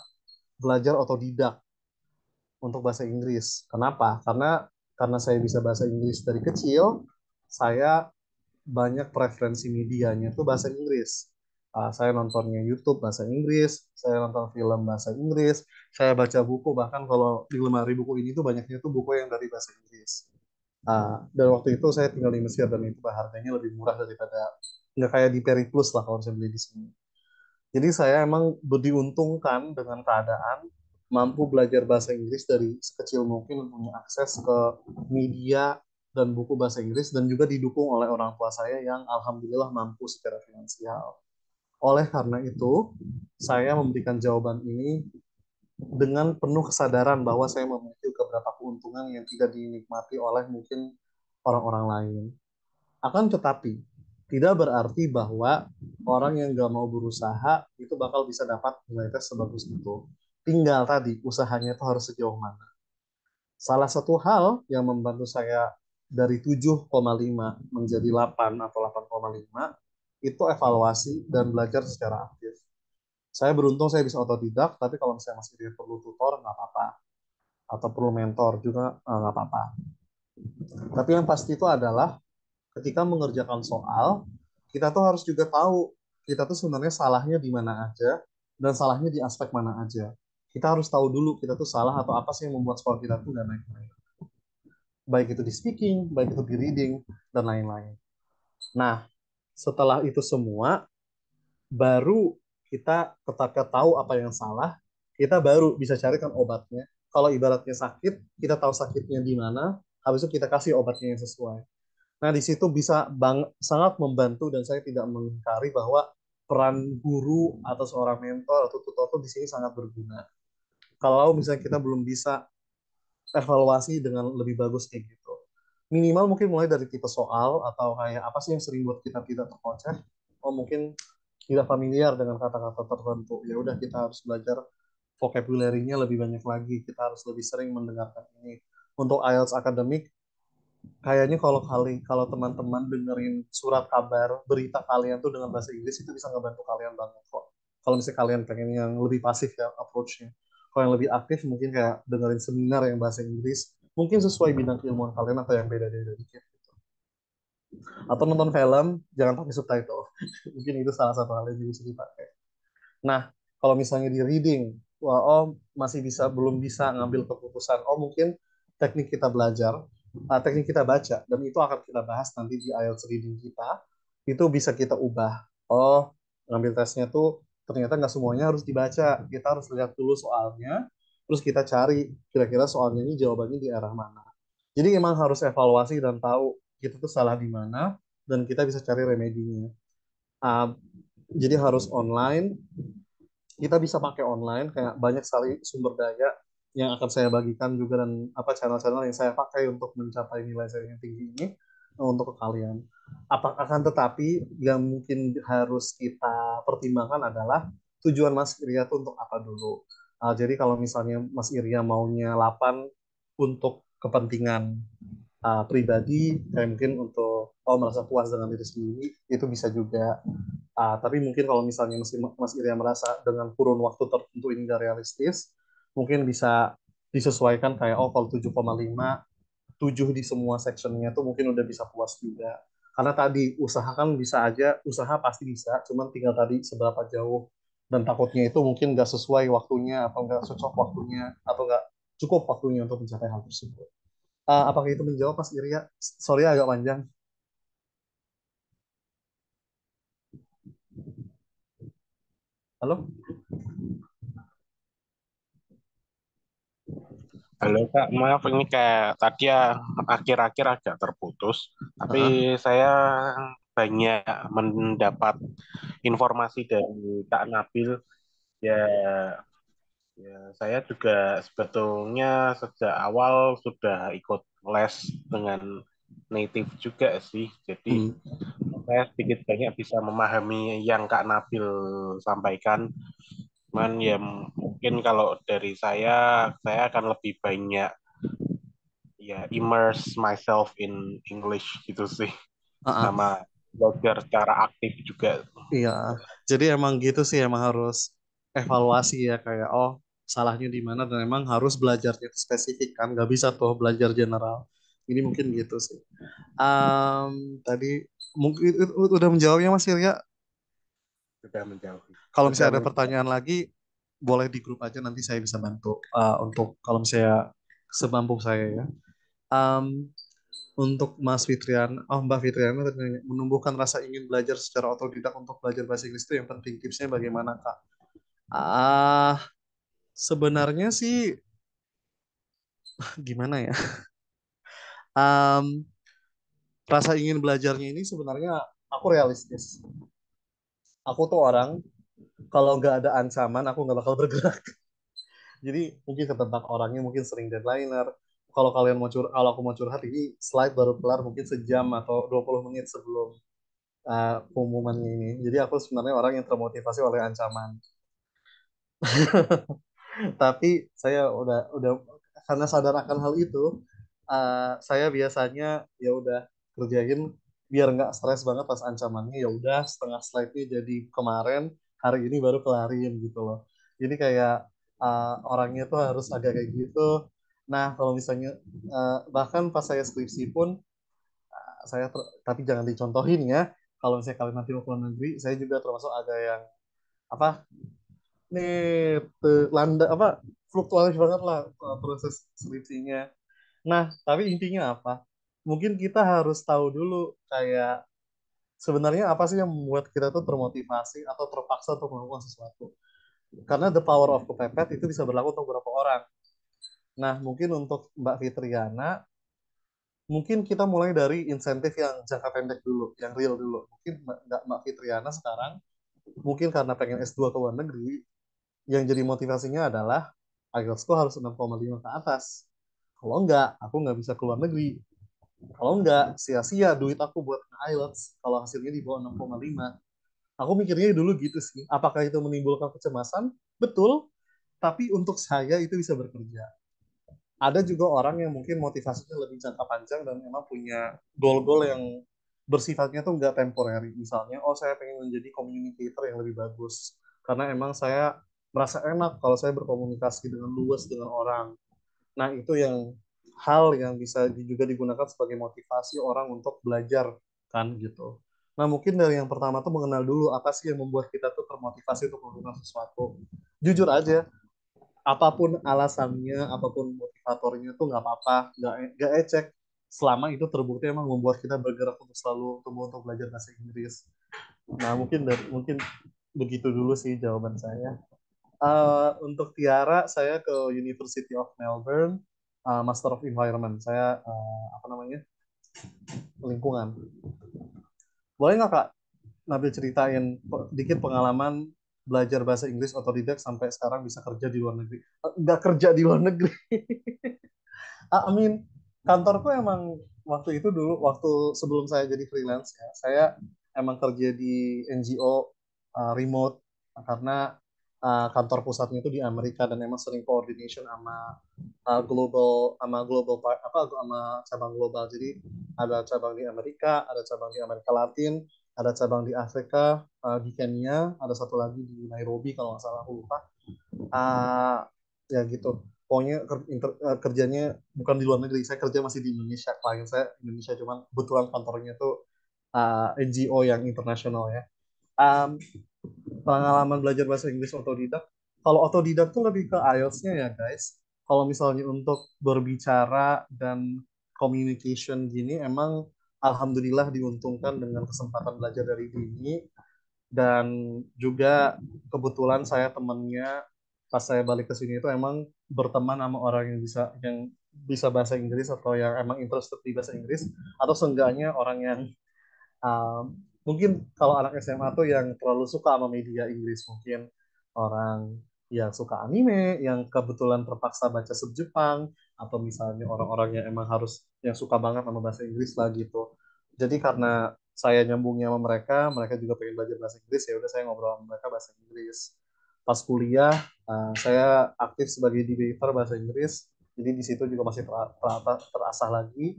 belajar otodidak untuk bahasa Inggris. Kenapa? Karena saya bisa bahasa Inggris dari kecil, saya banyak preferensi medianya itu bahasa Inggris. Saya nontonnya YouTube bahasa Inggris, saya nonton film bahasa Inggris, saya baca buku, bahkan kalau di lemari buku ini tuh banyaknya tuh buku yang dari bahasa Inggris. Dan waktu itu saya tinggal di Mesir dan itu harganya lebih murah daripada nggak kayak di Periplus lah kalau saya beli di sini. Jadi saya emang diuntungkan dengan keadaan mampu belajar bahasa Inggris dari sekecil mungkin, punya akses ke media dan buku bahasa Inggris dan juga didukung oleh orang tua saya yang alhamdulillah mampu secara finansial. Oleh karena itu, saya memberikan jawaban ini dengan penuh kesadaran bahwa saya memiliki beberapa keuntungan yang tidak dinikmati oleh mungkin orang-orang lain. Akan tetapi, tidak berarti bahwa orang yang nggak mau berusaha itu bakal bisa dapat nilai tes sebagus itu. Tinggal tadi, usahanya itu harus sejauh mana. Salah satu hal yang membantu saya dari 7,5 menjadi 8 atau 8,5 itu evaluasi dan belajar secara aktif. Saya beruntung saya bisa otodidak, tapi kalau misalnya masih perlu tutor, nggak apa-apa. Atau perlu mentor juga, nggak apa-apa. Tapi yang pasti itu adalah ketika mengerjakan soal, kita tuh harus juga tahu kita tuh sebenarnya salahnya di mana aja dan salahnya di aspek mana aja. Kita harus tahu dulu kita tuh salah atau apa sih yang membuat skor kita tuh nggak naik-naik. Baik itu di speaking, baik itu di reading, dan lain-lain. Nah, setelah itu semua, baru kita ketika tahu apa yang salah, kita baru bisa carikan obatnya. Kalau ibaratnya sakit, kita tahu sakitnya di mana, habis itu kita kasih obatnya yang sesuai. Nah, di situ bisa sangat membantu dan saya tidak mengingkari bahwa peran guru atau seorang mentor atau tutor itu di sini sangat berguna. Kalau misalnya kita belum bisa evaluasi dengan lebih bagus kayak gitu. Minimal mungkin mulai dari tipe soal atau kayak apa sih yang sering buat kita tidak terkoceh. Oh, mungkin tidak familiar dengan kata-kata tertentu. Ya udah kita harus belajar vocabulary-nya lebih banyak lagi. Kita harus lebih sering mendengarkan ini. Untuk IELTS akademik, kayaknya kalau teman-teman dengerin surat kabar berita kalian tuh dengan bahasa Inggris itu bisa ngebantu kalian banget kok. Kalau misalnya kalian pengen yang lebih pasif ya approach-nya. Kalau yang lebih aktif mungkin kayak dengerin seminar yang bahasa Inggris, mungkin sesuai bidang keilmuan kalian atau yang beda-beda dikit gitu. Atau nonton film jangan pakai subtitle. Mungkin itu salah satu hal yang bisa dipakai. Nah, kalau misalnya di reading, wah, oh masih belum bisa ngambil keputusan. Oh mungkin teknik kita belajar, teknik kita baca, dan itu akan kita bahas nanti di IELTS reading kita. Itu bisa kita ubah. Oh, ngambil tesnya tuh ternyata nggak semuanya harus dibaca. Kita harus lihat dulu soalnya, terus kita cari kira-kira soalnya ini jawabannya di arah mana. Jadi emang harus evaluasi dan tahu kita tuh salah di mana, dan kita bisa cari remedinya. Uh, jadi harus online, kita bisa pakai online, kayak banyak sekali sumber daya yang akan saya bagikan juga, dan apa channel-channel yang saya pakai untuk mencapai nilai saya yang tinggi ini untuk ke kalian. Akan tetapi yang mungkin harus kita pertimbangkan adalah tujuan Mas Irya itu untuk apa dulu. Jadi kalau misalnya Mas Irya maunya 8 untuk kepentingan pribadi, kayak mungkin untuk merasa puas dengan diri sendiri, itu bisa juga. Tapi mungkin kalau misalnya Mas Irya merasa dengan kurun waktu tertentu ini nggak realistis, mungkin bisa disesuaikan kayak kalau 7,5, 7 di semua sectionnya tuh mungkin udah bisa puas juga. Karena tadi usahakan bisa aja, usaha pasti bisa, cuman tinggal tadi seberapa jauh, dan takutnya itu mungkin nggak sesuai waktunya, atau nggak cocok waktunya, atau nggak cukup waktunya untuk mencapai hal tersebut. Apakah itu menjawab Mas Irya? Sorry agak panjang. Halo? Halo Kak, maaf ini kayak tadi ya akhir-akhir agak terputus, tapi Uh-uh. saya banyak mendapat informasi dari Kak Nabil. Ya, ya saya juga sebetulnya sejak awal sudah ikut les dengan native juga sih. Jadi Hmm. saya sedikit banyak bisa memahami yang Kak Nabil sampaikan. Cuman ya mungkin kalau dari saya akan lebih banyak ya immerse myself in English gitu sih, Uh-uh. sama belajar secara aktif juga. Iya, jadi emang gitu sih, emang harus evaluasi ya, kayak salahnya di mana, dan emang harus belajarnya itu spesifik kan, nggak bisa tuh belajar general. Ini mungkin gitu sih. Tadi mungkin udah menjawabnya Mas Irya. Sudah menjawab. Kalau Sudah misalnya ada menjawab. pertanyaan lagi, boleh di grup aja, nanti saya bisa bantu untuk kalau misalnya semampu saya ya. Um, untuk Mbak Fitriana tadi nanya, menumbuhkan rasa ingin belajar secara otodidak untuk belajar bahasa Inggris itu yang penting. Tipsnya bagaimana, Kak? Ah, sebenarnya sih gimana ya? Am, rasa ingin belajarnya ini sebenarnya aku realistis. Aku tuh orang kalau nggak ada ancaman aku nggak bakal bergerak. Jadi mungkin ketebak orangnya mungkin sering deadlineer. Kalau aku mau curhat ini slide baru kelar mungkin sejam atau 20 menit sebelum pengumumannya ini. Jadi aku sebenarnya orang yang termotivasi oleh ancaman. Tapi saya udah karena sadar akan hal itu, saya biasanya ya udah kerjain biar nggak stres banget pas ancamannya, ya udah setengah slide-nya jadi kemarin, hari ini baru kelarin gitu loh. Jadi kayak orangnya tuh harus agak kayak gitu. Nah kalau misalnya bahkan pas saya skripsi pun tapi jangan dicontohin ya. Kalau misalnya kalian nanti mau ke luar negeri, saya juga termasuk agak yang apa nih landa apa fluktuatif banget lah proses skripsinya. Nah, tapi intinya apa? Mungkin kita harus tahu dulu kayak sebenarnya apa sih yang membuat kita tuh termotivasi atau terpaksa untuk melakukan sesuatu. Karena the power of kepepet itu bisa berlaku untuk beberapa orang. Nah, mungkin untuk Mbak Fitriana, mungkin kita mulai dari insentif yang jangka pendek dulu, yang real dulu. Mungkin Mbak Fitriana sekarang, mungkin karena pengen S2 ke luar negeri, yang jadi motivasinya adalah IELTS-ku harus 6,5 ke atas. Kalau enggak, aku nggak bisa keluar negeri. Kalau enggak, sia-sia duit aku buat IELTS kalau hasilnya di bawah 6,5. Aku mikirnya dulu gitu sih. Apakah itu menimbulkan kecemasan? Betul. Tapi untuk saya itu bisa bekerja. Ada juga orang yang mungkin motivasinya lebih jangka panjang dan memang punya goal-goal yang bersifatnya tuh nggak temporary. Misalnya, saya pengen menjadi communicator yang lebih bagus. Karena emang saya merasa enak kalau saya berkomunikasi dengan luas dengan orang. Nah, itu yang hal yang bisa juga digunakan sebagai motivasi orang untuk belajar kan gitu. Nah, mungkin dari yang pertama tuh mengenal dulu apa sih yang membuat kita tuh termotivasi untuk melakukan sesuatu. Jujur aja, apapun alasannya, apapun motivatornya tuh nggak apa-apa, nggak ecek. Selama itu terbukti emang membuat kita bergerak untuk selalu tumbuh untuk belajar bahasa Inggris. Nah, mungkin begitu dulu sih jawaban saya. Untuk Tiara, saya ke University of Melbourne, Master of Environment. Saya apa namanya, lingkungan. Boleh nggak Kak Nabil ceritain dikit pengalaman belajar bahasa Inggris otodidak sampai sekarang bisa kerja di luar negeri? Nggak kerja di luar negeri. I mean, kantorku emang waktu itu dulu, waktu sebelum saya jadi freelance ya, saya emang kerja di NGO remote karena kantor pusatnya itu di Amerika dan emang sering coordination sama global sama cabang global. Jadi ada cabang di Amerika, ada cabang di Amerika Latin, ada cabang di Afrika, di Kenya, ada satu lagi di Nairobi kalau nggak salah aku lupa. uh, ya gitu. Pokoknya kerjanya bukan di luar negeri. Saya kerja masih di Indonesia. Klien saya Indonesia, cuman kebetulan kantornya tuh NGO yang internasional ya. Um, Pengalaman belajar bahasa Inggris otodidak. Kalau otodidak tuh lebih ke IELTS-nya ya guys. Kalau misalnya untuk berbicara dan communication gini, emang alhamdulillah diuntungkan dengan kesempatan belajar dari dini, dan juga kebetulan saya temennya pas saya balik ke sini itu emang berteman sama orang yang bisa bahasa Inggris atau yang emang interested di bahasa Inggris, atau seenggaknya orang yang mungkin kalau anak SMA tuh yang terlalu suka sama media Inggris, mungkin orang yang suka anime, yang kebetulan terpaksa baca sub Jepang, atau misalnya orang-orang yang emang harus yang suka banget sama bahasa Inggris lah gitu. Jadi karena saya nyambungnya sama mereka, mereka juga pengen belajar bahasa Inggris, ya udah saya ngobrol sama mereka bahasa Inggris. Pas kuliah, saya aktif sebagai debater bahasa Inggris, jadi di situ juga masih terasah lagi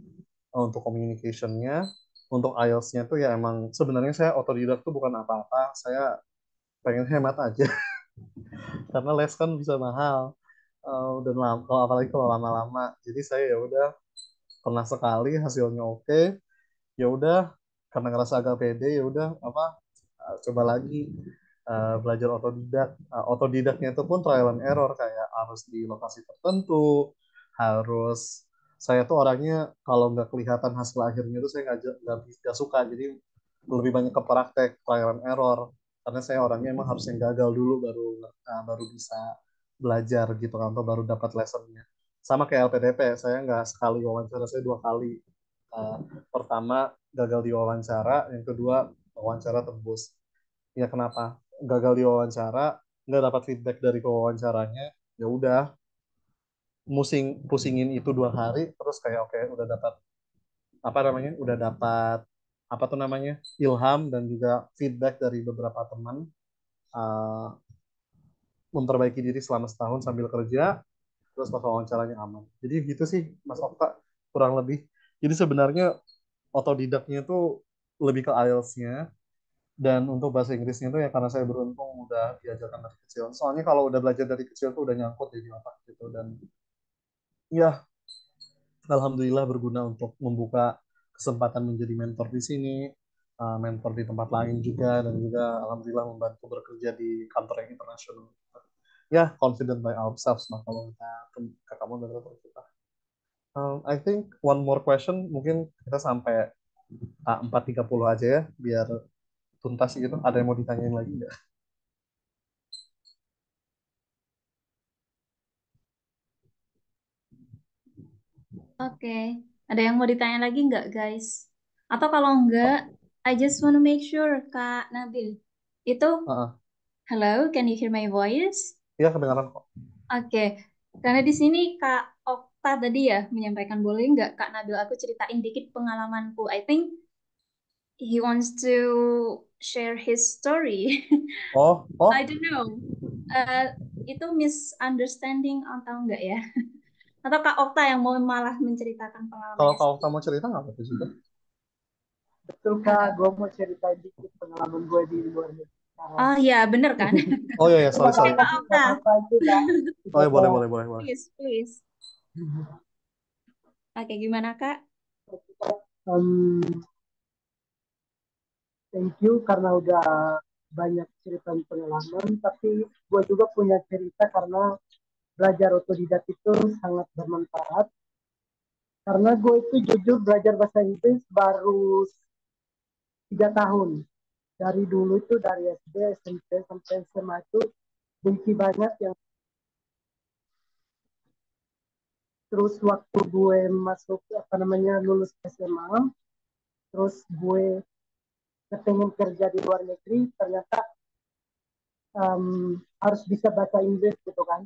untuk communication-nya. Untuk IELTS-nya tuh ya emang sebenarnya saya otodidak tuh bukan apa-apa, saya pengen hemat aja karena les kan bisa mahal. Dan kalau apalagi kalau lama-lama, jadi saya ya udah pernah sekali hasilnya oke, ya udah karena ngerasa agak pede, ya udah apa, coba lagi belajar otodidak. Otodidaknya itu pun trial and error, kayak harus di lokasi tertentu, harus saya tuh orangnya kalau nggak kelihatan hasil akhirnya tuh saya nggak suka, jadi lebih banyak ke praktek trial and error, karena saya orangnya emang harus yang gagal dulu baru bisa belajar gitu kan, atau baru dapat lessonnya. Sama kayak LPDP, saya nggak sekali wawancara, saya dua kali. Uh, Pertama gagal di wawancara, yang kedua wawancara tembus. Ya kenapa gagal di wawancara, nggak dapat feedback dari wawancaranya, ya udah pusingin itu 2 hari, terus kayak oke, udah dapat apa namanya, udah dapat apa tuh namanya, ilham dan juga feedback dari beberapa teman, uh, memperbaiki diri selama setahun sambil kerja, terus pas wawancaranya aman. Jadi gitu sih Mas Okta, kurang lebih. Jadi sebenarnya otodidaknya tuh lebih ke IELTS-nya, dan untuk bahasa Inggrisnya tuh ya karena saya beruntung udah diajarkan dari kecil. Soalnya kalau udah belajar dari kecil tuh udah nyangkut di otak gitu, dan ya alhamdulillah berguna untuk membuka kesempatan menjadi mentor di sini, mentor di tempat lain juga, dan juga alhamdulillah membantu bekerja di kantor yang internasional. Ya, confident by ourselves lah kalau kita ke kamu dan kita. I think one more question, mungkin kita sampai 4.30 aja ya, biar tuntas gitu. Ada yang mau ditanyain lagi nggak? Oke, ada yang mau ditanya lagi nggak, guys? Atau kalau nggak, I just want to make sure, Kak Nabil. Itu, Uh, hello, can you hear my voice? ya kedengaran kok. Oke, karena di sini Kak Okta tadi ya menyampaikan, boleh nggak Kak Nabil aku ceritain dikit pengalamanku. I think he wants to share his story. Oh, I oh, don't know. Eh, itu misunderstanding atau enggak ya? Atau Kak Okta yang mau malah menceritakan kalau pengalamannya kalau sendiri? kamu cerita nggak apa-apa juga. Betul Kak, gue mau cerita dikit pengalaman gue di luar negeri sekarang. Oh iya, bener kan? Oh iya ya, Itu sorry nggak sorry. Oke, apa-apa Kak sih, nggak Okta. apa-apa itu Kak. Oh Kita ya, boleh boleh boleh boleh. Please, please. Oke, gimana Kak? um, thank you karena udah banyak cerita pengalaman, tapi gue juga punya cerita karena belajar otodidak itu sangat bermanfaat karena gue itu jujur belajar bahasa Inggris baru 3 tahun. Dari dulu itu dari SD, SMP sampai SMA itu benci banyak yang terus waktu gue masuk apa namanya lulus SMA, terus gue kepengen kerja di luar negeri, ternyata harus bisa bahasa Inggris gitu kan.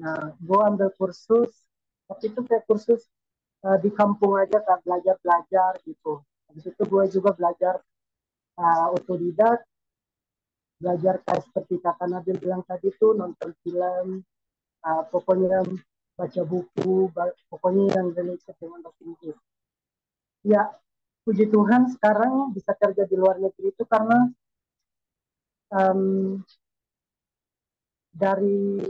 Nah, gue ambil kursus, tapi itu kayak kursus di kampung aja kan, belajar-belajar gitu. Habis itu gue juga belajar otodidak, belajar kayak seperti kakak Nabil bilang tadi tuh, nonton film, pokoknya baca buku, pokoknya yang related dengan bahasa Inggris. Ya, puji Tuhan sekarang bisa kerja di luar negeri itu karena um, dari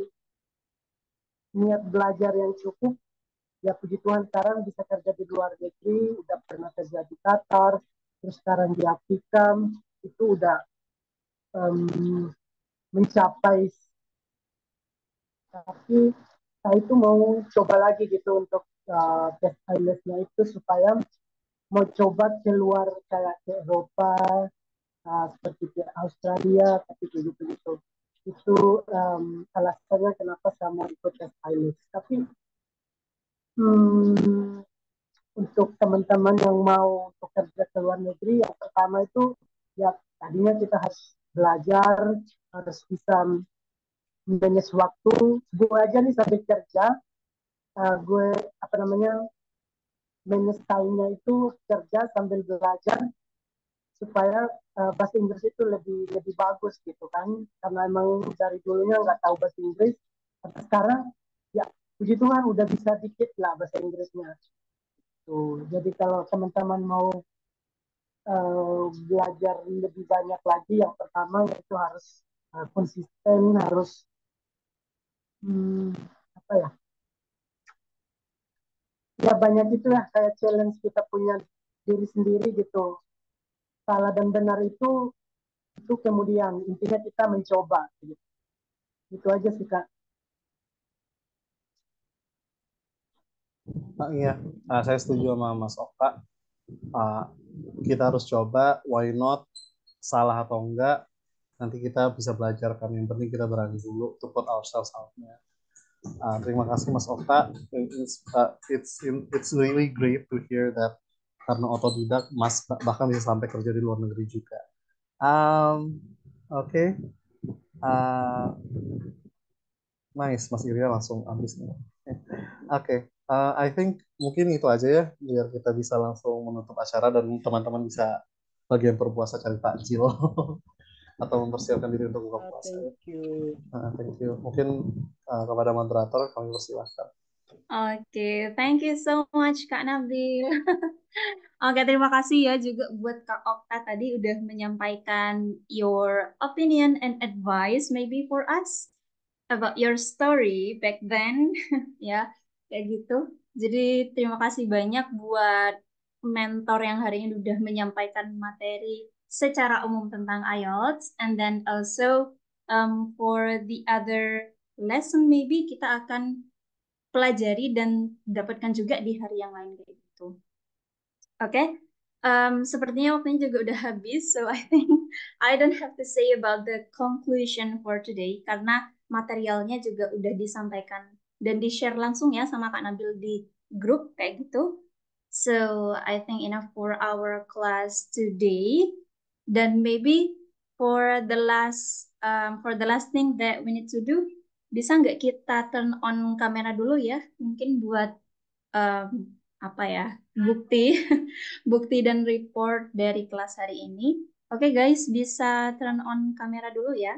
niat belajar yang cukup, ya puji Tuhan sekarang bisa kerja di luar negeri, udah pernah kerja di Qatar, terus sekarang di Afrika, itu udah um, mencapai, tapi saya itu mau coba lagi gitu untuk tes IELTS-nya itu supaya mau coba keluar kayak ke Eropa, seperti ke Australia, tapi kayak gitu-gitu. Itu alasannya kenapa saya mau ikut tes IELTS. Tapi hmm, untuk teman-teman yang mau bekerja ke luar negeri, yang pertama itu ya tadinya kita harus belajar, harus bisa manage waktu. Gue aja nih sampai kerja, gue apa namanya manage time-nya itu kerja sambil belajar supaya bahasa Inggris itu lebih lebih bagus gitu kan, karena emang dari dulunya nggak tahu bahasa Inggris, tapi sekarang ya puji Tuhan udah bisa dikit lah bahasa Inggrisnya tuh. Jadi kalau teman-teman mau belajar lebih banyak lagi, yang pertama itu harus konsisten, harus hmm, apa ya, ya banyak itulah kayak challenge kita punya diri sendiri gitu. Salah dan benar itu kemudian intinya kita mencoba gitu. Itu aja sih Kak. Iya, saya setuju sama Mas Oka. Uh, kita harus coba, why not? Salah atau enggak, nanti kita bisa belajar kan. Yang penting kita berani dulu to put ourselves out there. Terima kasih Mas Okta. It's really great to hear that karena otodidak Mas bahkan bisa sampai kerja di luar negeri juga. Oke. Okay. Uh, nice, Mas Irya langsung habis nih. Oke, okay. I think mungkin itu aja ya, biar kita bisa langsung menutup acara dan teman-teman bisa bagian berpuasa cari takjil atau mempersiapkan diri untuk buka puasa. Thank you. Thank you. Mungkin kepada moderator kami persilahkan. Oke, thank you so much Kak Nabil. Oke, terima kasih ya juga buat Kak Okta tadi udah menyampaikan your opinion and advice maybe for us about your story back then. Ya, kayak gitu. Jadi terima kasih banyak buat mentor yang hari ini udah menyampaikan materi secara umum tentang IELTS, and then also for the other lesson maybe kita akan pelajari dan dapatkan juga di hari yang lain kayak gitu. Oke, sepertinya waktunya juga udah habis, so I think I don't have to say about the conclusion for today karena materialnya juga udah disampaikan dan di-share langsung ya sama Kak Nabil di grup kayak gitu. So I think enough for our class today. Dan maybe for the last thing that we need to do, bisa nggak kita turn on kamera dulu ya? Mungkin buat um, apa ya, bukti bukti dan report dari kelas hari ini. Oke guys, bisa turn on kamera dulu ya.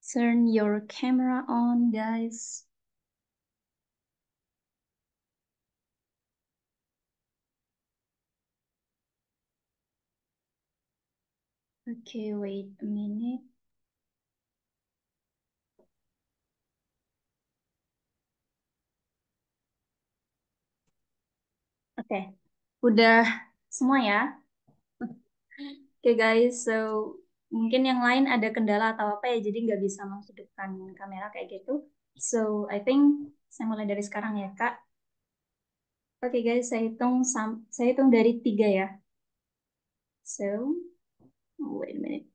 Turn your camera on guys. Okay, wait a minute. Oke, udah semua ya. Okay guys, so mungkin yang lain ada kendala atau apa ya, jadi nggak bisa menghidupkan kamera kayak gitu. So, I think saya mulai dari sekarang ya, Kak. Oke guys, saya hitung dari 3 ya. So, wait a minute.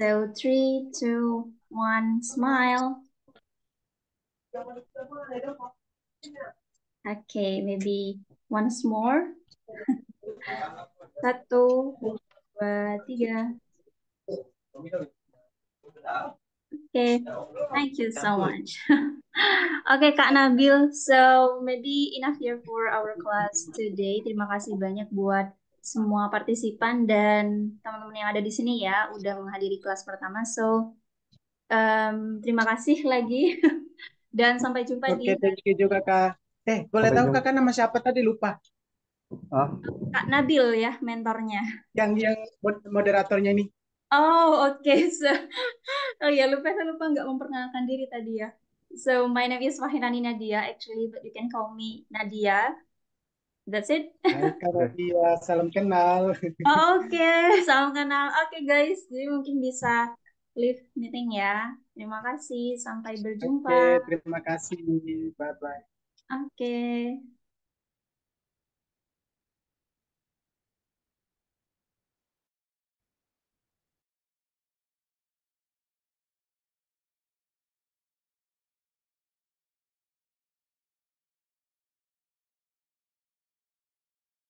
So, 3, 2, 1, smile. Okay, maybe once more. 1, 2, 3. Okay, thank you so much. Oke, Kak Nabil. So, maybe enough here for our class today. Terima kasih banyak buat semua partisipan dan teman-teman yang ada di sini ya, udah menghadiri kelas pertama. So, terima kasih lagi. Dan sampai jumpa Oke, di thank you juga Kak. Boleh Sampai tahu jumpa. Kakak nama siapa tadi lupa? Ah, Kak Nabil ya, mentornya. Yang moderatornya ini. Oh, oke. So, oh ya, saya lupa nggak memperkenalkan diri tadi ya. So, my name is Wahinani Nadia, actually, but you can call me Nadia. That's it. Hai Kak Nadia, salam kenal. Oke, salam kenal. Oke, guys. Jadi mungkin bisa leave meeting ya. Terima kasih. Sampai berjumpa. Oke, terima kasih. Bye-bye. Oke.